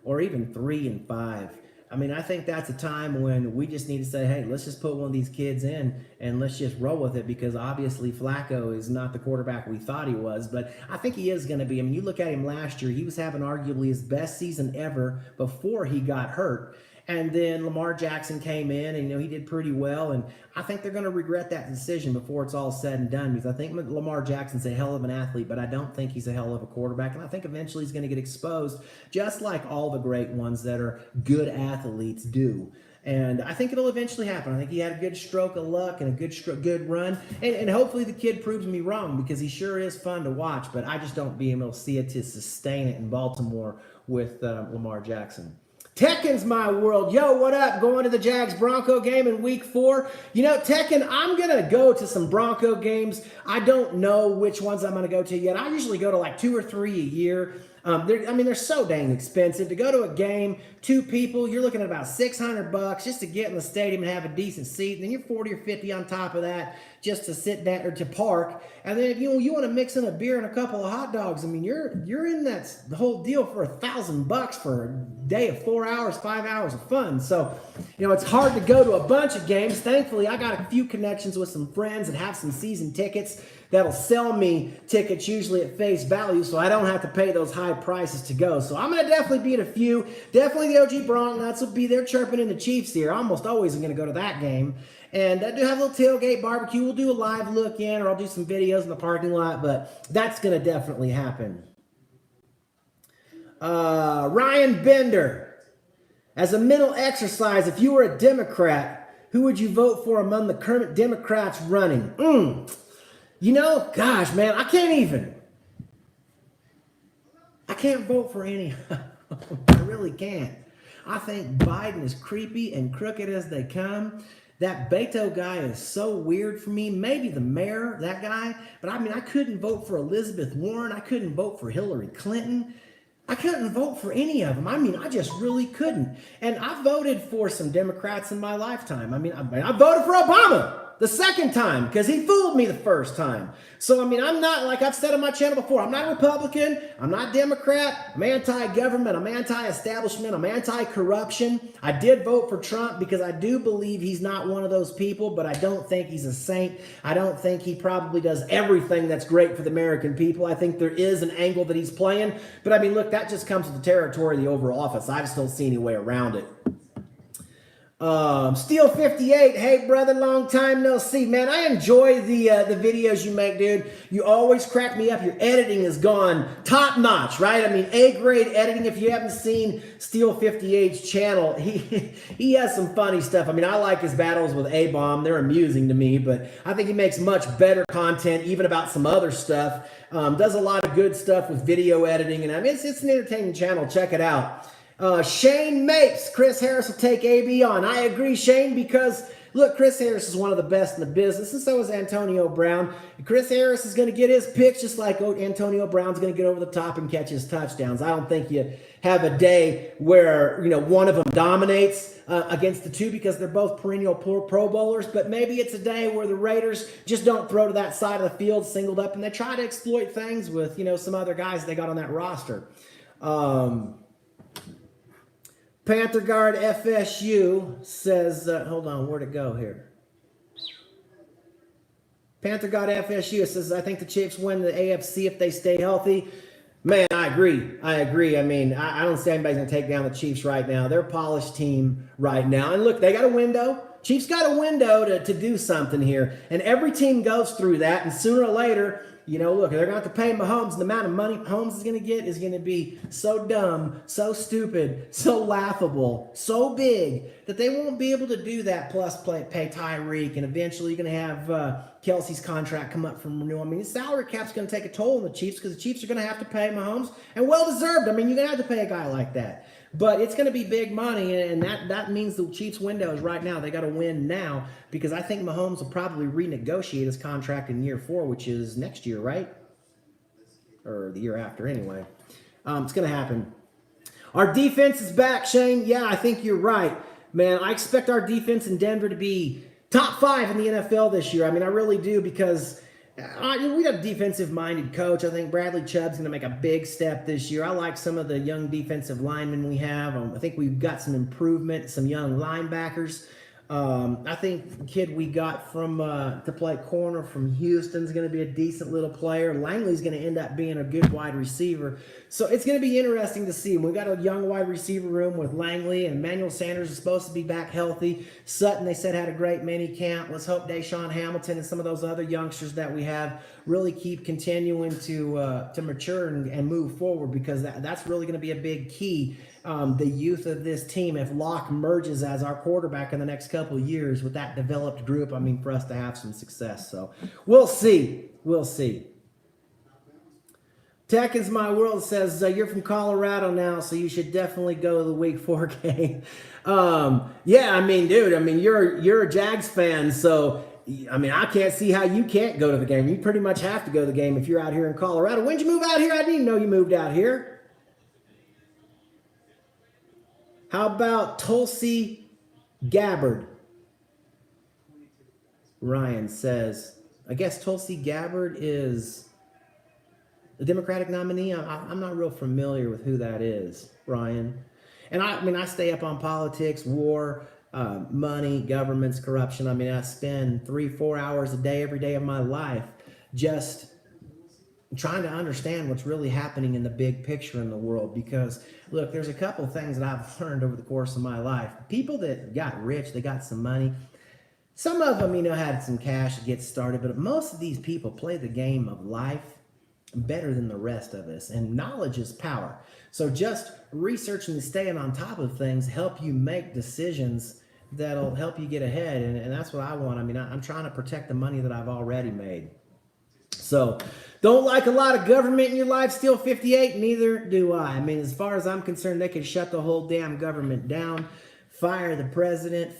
or even 3-5, I mean, I think that's a time when we just need to say, hey, let's just put one of these kids in and let's just roll with it, because obviously Flacco is not the quarterback we thought he was, but I think he is going to be. I mean, you look at him last year, he was having arguably his best season ever before he got hurt. And then Lamar Jackson came in, and, you know, he did pretty well. And I think they're going to regret that decision before it's all said and done, because I think Lamar Jackson's a hell of an athlete, but I don't think he's a hell of a quarterback. And I think eventually he's going to get exposed, just like all the great ones that are good athletes do. And I think it'll eventually happen. I think he had a good stroke of luck and a good run. And hopefully the kid proves me wrong, because he sure is fun to watch, but I just don't be able to see it to sustain it in Baltimore with Lamar Jackson. Tekken's my world. Yo, what up? Going to the Jags-Bronco game in week 4. You know, Tekken, I'm going to go to some Bronco games. I don't know which ones I'm going to go to yet. I usually go to like 2 or 3 a year. They're so dang expensive. To go to a game, 2 people, you're looking at about $600 just to get in the stadium and have a decent seat. And then you're 40 or 50 on top of that just to sit down or to park. And then if you want to mix in a beer and a couple of hot dogs, I mean, you're in the whole deal for $1,000 for a day of 4 hours, 5 hours of fun. So, you know, it's hard to go to a bunch of games. Thankfully, I got a few connections with some friends that have some season tickets that'll sell me tickets usually at face value, so I don't have to pay those high prices to go. So I'm going to definitely be at a few. Definitely the OG Broncnutz will be there chirping in the Chiefs here. Almost always I'm going to go to that game. And I do have a little tailgate barbecue. We'll do a live look in, or I'll do some videos in the parking lot, but that's going to definitely happen. Ryan Bender, as a mental exercise, if you were a Democrat, who would you vote for among the current Democrats running? You know, gosh, man, I can't vote for any. I really can't. I think Biden is creepy and crooked as they come. That Beto guy is so weird for me. Maybe the mayor, that guy. But I mean, I couldn't vote for Elizabeth Warren. I couldn't vote for Hillary Clinton. I couldn't vote for any of them. I mean, I just really couldn't. And I voted for some Democrats in my lifetime. I mean, I voted for Obama the second time because he fooled me the first time. So, I mean, I'm not, like I've said on my channel before, I'm not Republican, I'm not Democrat, I'm anti-government, I'm anti-establishment, I'm anti-corruption. I did vote for Trump because I do believe he's not one of those people, but I don't think he's a saint. I don't think he probably does everything that's great for the American people. I think there is an angle that he's playing. But I mean, look, that just comes with the territory of the Oval Office. I just don't see any way around it. Steel 58, hey brother, long time no see, man. I enjoy the videos you make, dude. You always crack me up. Your editing has gone top notch, right? I mean, A-grade editing. If you haven't seen Steel 58's channel, he has some funny stuff. I mean, I like his battles with A-Bomb. They're amusing to me, but I think he makes much better content, even about some other stuff. Does a lot of good stuff with video editing, and I mean, it's an entertaining channel. Check it out. Shane Mapes, Chris Harris will take AB on. I agree, Shane, because look, Chris Harris is one of the best in the business, and so is Antonio Brown. Chris Harris is going to get his picks just like Antonio Brown's going to get over the top and catch his touchdowns. I don't think you have a day where, you know, one of them dominates against the two because they're both perennial Pro Bowlers, but maybe it's a day where the Raiders just don't throw to that side of the field singled up, and they try to exploit things with, you know, some other guys they got on that roster. Panther Guard FSU says, hold on, where'd it go here? Panther Guard FSU says, I think the Chiefs win the AFC if they stay healthy. Man, I agree. I mean, I don't see anybody's going to take down the Chiefs right now. They're a polished team right now. And look, they got a window. Chiefs got a window to do something here. And every team goes through that. And sooner or later, you know, look, they're going to have to pay Mahomes. The amount of money Mahomes is going to get is going to be so dumb, so stupid, so laughable, so big that they won't be able to do that plus pay Tyreek. And eventually you're going to have Kelsey's contract come up from renewal. I mean, the salary cap's going to take a toll on the Chiefs because the Chiefs are going to have to pay Mahomes. And well-deserved. I mean, you're going to have to pay a guy like that. But it's going to be big money, and that means the Chiefs' window is right now. They got to win now because I think Mahomes will probably renegotiate his contract in year 4, which is next year, right? Or the year after, anyway. It's going to happen. Our defense is back, Shane. Yeah, I think you're right, man. I expect our defense in Denver to be top 5 in the NFL this year. I mean, I really do because we got a defensive-minded coach. I think Bradley Chubb's going to make a big step this year. I like some of the young defensive linemen we have. I think we've got some improvement, some young linebackers. I think the kid we got from to play corner from Houston is going to be a decent little player. Langley's going to end up being a good wide receiver. So it's going to be interesting to see. We got a young wide receiver room with Langley, and Emmanuel Sanders is supposed to be back healthy. Sutton, they said, had a great mini camp. Let's hope Deshaun Hamilton and some of those other youngsters that we have really keep continuing to mature and move forward, because that's really going to be a big key. The youth of this team, if Locke merges as our quarterback in the next couple of years with that developed group, I mean, for us to have some success. So we'll see. We'll see. Tech is my world says you're from Colorado now, so you should definitely go to the Week 4 game. Yeah, I mean, dude, I mean, you're a Jags fan, so I mean, I can't see how you can't go to the game. You pretty much have to go to the game if you're out here in Colorado. When'd you move out here? I didn't even know you moved out here. How about Tulsi Gabbard? Ryan says, I guess Tulsi Gabbard is the Democratic nominee. I'm not real familiar with who that is, Ryan. And I mean, I stay up on politics, war, money, governments, corruption. I mean, I spend 3-4 hours a day, every day of my life, just trying to understand what's really happening in the big picture in the world. Because look, there's a couple of things that I've learned over the course of my life. People that got rich, they got some money. Some of them, you know, had some cash to get started, but most of these people play the game of life better than the rest of us. And knowledge is power. So just researching and staying on top of things help you make decisions that'll help you get ahead. And that's what I want. I mean, I'm trying to protect the money that I've already made. So don't like a lot of government in your life, still 58? Neither do I. I mean, as far as I'm concerned, they could shut the whole damn government down, fire the president,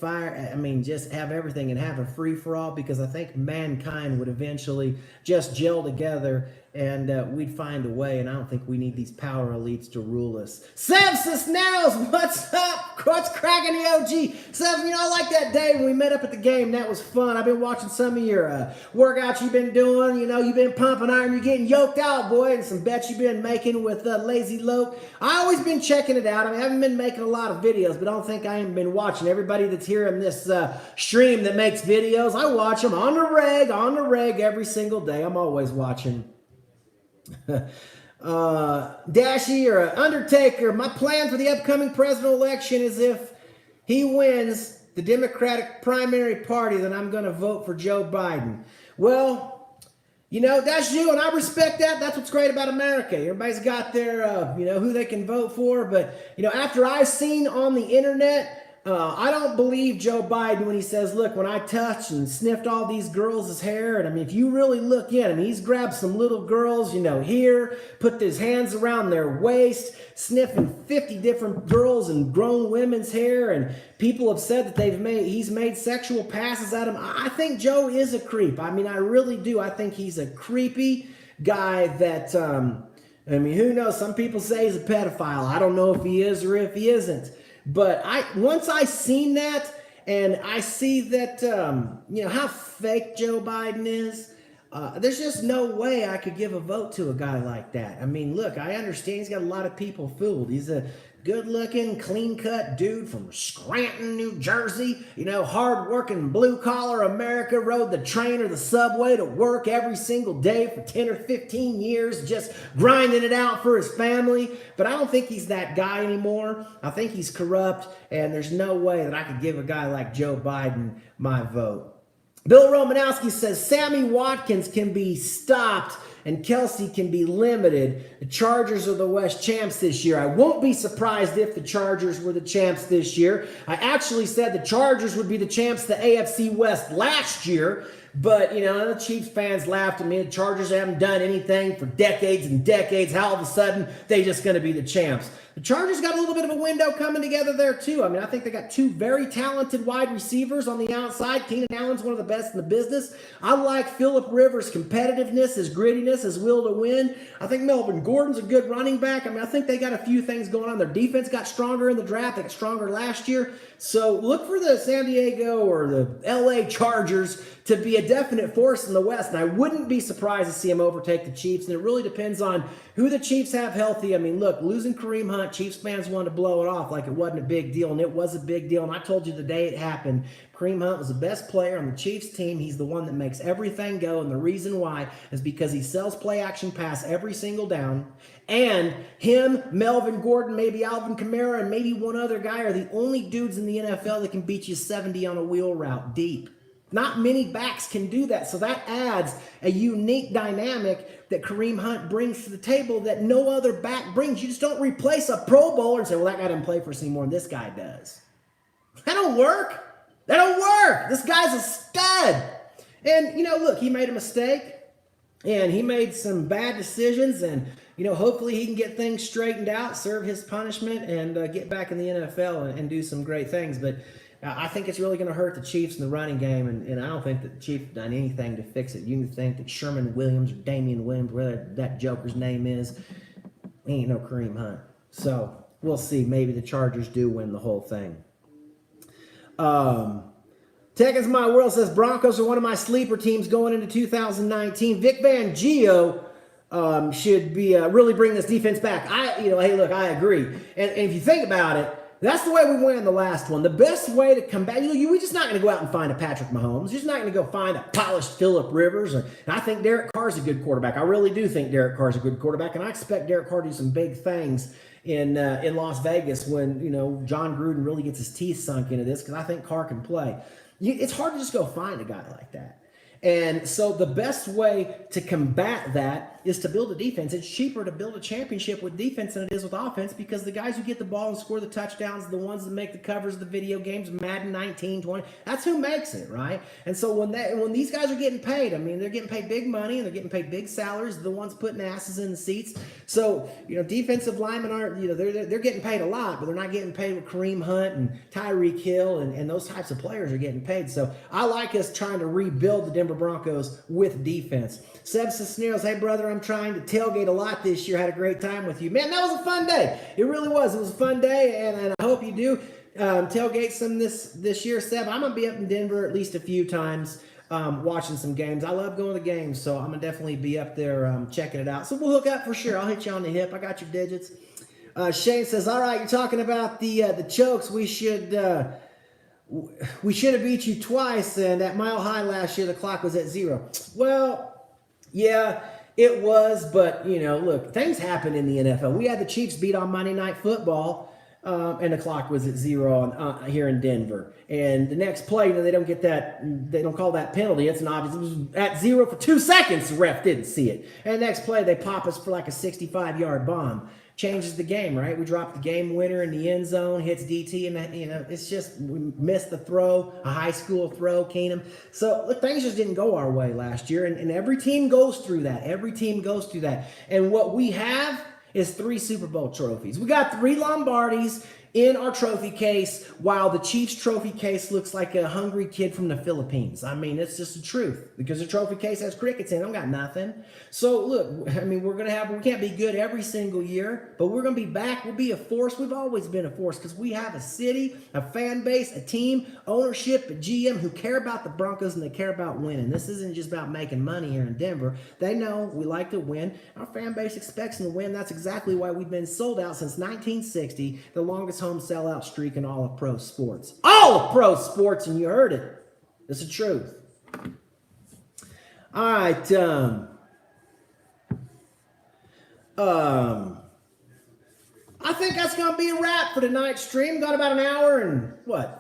just have everything and have a free-for-all, because I think mankind would eventually just gel together and we'd find a way, and I don't think we need these power elites to rule us. Sepsis Nails, what's up? What's cracking, the OG? Sev, I like that day when we met up at the game. That was fun. I've been watching some of your workouts you've been doing. You've been pumping iron. You're getting yoked out, boy, and some bets you've been making with Lazy Loke. I always been checking it out. I haven't been making a lot of videos, but I don't think I ain't been watching. Everybody that's here in this stream that makes videos, I watch them on the reg every single day. I'm always watching. Dashy or Undertaker, my plan for the upcoming presidential election is if he wins the Democratic primary party, then I'm going to vote for Joe Biden. Well, that's you, and I respect that. That's what's great about America. Everybody's got their, who they can vote for. But, after I've seen on the internet, I don't believe Joe Biden when he says, look, when I touched and sniffed all these girls' hair, and if you really look in, he's grabbed some little girls, here, put his hands around their waist, sniffing 50 different girls and grown women's hair, and people have said that he's made sexual passes at him. I think Joe is a creep. I really do. I think he's a creepy guy that, who knows? Some people say he's a pedophile. I don't know if he is or if he isn't. But once I seen that, and I see that, how fake Joe Biden is, there's just no way I could give a vote to a guy like that. Look, I understand he's got a lot of people fooled. He's a good-looking, clean-cut dude from Scranton, New Jersey. Hard-working, blue-collar America, rode the train or the subway to work every single day for 10 or 15 years, just grinding it out for his family. But I don't think he's that guy anymore. I think he's corrupt, and there's no way that I could give a guy like Joe Biden my vote. Bill Romanowski says Sammy Watkins can be stopped and Kelsey can be limited. The Chargers are the West champs this year. I won't be surprised if the Chargers were the champs this year. I actually said the Chargers would be the champs the AFC West last year, but, the Chiefs fans laughed at me. The Chargers haven't done anything for decades and decades. How all of a sudden they just going to be the champs? The Chargers got a little bit of a window coming together there, too. I think they got two very talented wide receivers on the outside. Keenan Allen's one of the best in the business. I like Phillip Rivers' competitiveness, his grittiness, his will to win. I think Melvin Gordon's a good running back. I think they got a few things going on. Their defense got stronger in the draft. They got stronger last year. So look for the San Diego or the LA Chargers to be a definite force in the West. And I wouldn't be surprised to see them overtake the Chiefs. And it really depends on who the Chiefs have healthy. Look, losing Kareem Hunt, Chiefs fans wanted to blow it off like it wasn't a big deal. And it was a big deal. And I told you the day it happened, Kareem Hunt was the best player on the Chiefs team. He's the one that makes everything go. And the reason why is because he sells play action pass every single down. And him, Melvin Gordon, maybe Alvin Kamara, and maybe one other guy are the only dudes in the NFL that can beat you 70 on a wheel route deep. Not many backs can do that. So that adds a unique dynamic that Kareem Hunt brings to the table that no other back brings. You just don't replace a Pro Bowler and say, well, that guy doesn't play for us anymore and this guy does. That don't work. That don't work. This guy's a stud. And, look, he made a mistake and he made some bad decisions, and, hopefully he can get things straightened out, serve his punishment, and get back in the NFL and do some great things. But I think it's really going to hurt the Chiefs in the running game, and I don't think that the Chiefs have done anything to fix it. You think that Sherman Williams or Damian Williams, whatever that joker's name is, ain't no Kareem Hunt. So we'll see. Maybe the Chargers do win the whole thing. Tech is My World says Broncos are one of my sleeper teams going into 2019. Vic Fangio should be really bring this defense back. Hey, look, I agree. And if you think about it, that's the way we went in the last one. The best way to combat, we're just not going to go out and find a Patrick Mahomes. You're just not going to go find a polished Phillip Rivers. And I think Derek Carr's a good quarterback. I really do think Derek Carr's a good quarterback, and I expect Derek Carr to do some big things in Las Vegas when John Gruden really gets his teeth sunk into this, because I think Carr can play. It's hard to just go find a guy like that. And so the best way to combat that is to build a defense. It's cheaper to build a championship with defense than it is with offense, because the guys who get the ball and score the touchdowns, the ones that make the covers of the video games, Madden 19, 20, that's who makes it, right? And so when these guys are getting paid, I mean, they're getting paid big money and they're getting paid big salaries, the ones putting asses in the seats. So, defensive linemen aren't, they're getting paid a lot, but they're not getting paid with Kareem Hunt and Tyreek Hill and those types of players are getting paid. So I like us trying to rebuild the Denver Broncos with defense. Seb Cisneros, hey brother, I'm trying to tailgate a lot this year. Had a great time with you. Man, that was a fun day. It really was. It was a fun day, and I hope you do tailgate some this year, Seb. I'm going to be up in Denver at least a few times watching some games. I love going to games, so I'm going to definitely be up there checking it out. So we'll hook up for sure. I'll hit you on the hip. I got your digits. Shane says, all right, you're talking about the chokes. We should have beat you twice, and at Mile High last year, the clock was at 0. Well, yeah, it was, but, look, things happen in the NFL. We had the Chiefs beat on Monday Night Football, and the clock was at 0 here in Denver. And the next play, they don't get that, they don't call that penalty. It's an obvious, it was at 0 for 2 seconds. The ref didn't see it. And the next play, they pop us for like a 65-yard bomb. Changes the game, right? We drop the game winner in the end zone, hits DT, and it's just, we missed the throw, a high school throw, Keenum. So look, things just didn't go our way last year, and every team goes through that. Every team goes through that. And what we have is 3 Super Bowl trophies. We got 3 Lombardis in our trophy case, while the Chiefs trophy case looks like a hungry kid from the Philippines. I mean, it's just the truth, because the trophy case has crickets in it. I don't got nothing. So look, I mean, we can't be good every single year, but we're going to be back. We'll be a force. We've always been a force, because we have a city, a fan base, a team, ownership, a GM who care about the Broncos, and they care about winning. This isn't just about making money here in Denver. They know we like to win. Our fan base expects them to win. That's exactly why we've been sold out since 1960, the longest home sellout streak in all of pro sports. All of pro sports, and you heard it. It's the truth. All right. I think that's going to be a wrap for tonight's stream. Got about an hour and,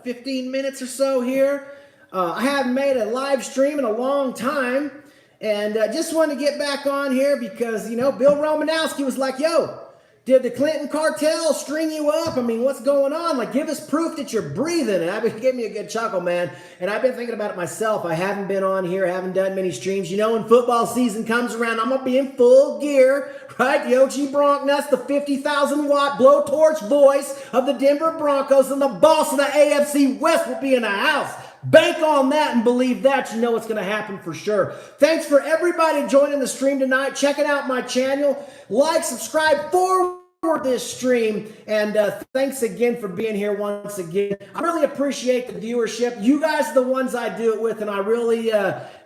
15 minutes or so here. I haven't made a live stream in a long time, and just wanted to get back on here because, Bill Romanowski was like, yo, did the Clinton cartel string you up? I mean, what's going on? Like, give us proof that you're breathing. And it gave me a good chuckle, man. And I've been thinking about it myself. I haven't been on here, haven't done many streams. When football season comes around, I'm going to be in full gear, right? The OG Broncnutz, the 50,000-watt blowtorch voice of the Denver Broncos, and the boss of the AFC West will be in the house. Bank on that and believe that. It's going to happen for sure. Thanks for everybody joining the stream tonight, checking out my channel. Like, subscribe, forward this stream, and thanks again for being here once again. I really appreciate the viewership. You guys are the ones I do it with, and I really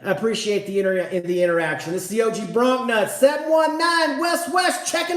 appreciate the interaction. This is the OG Broncnutz, 719 West, checking out.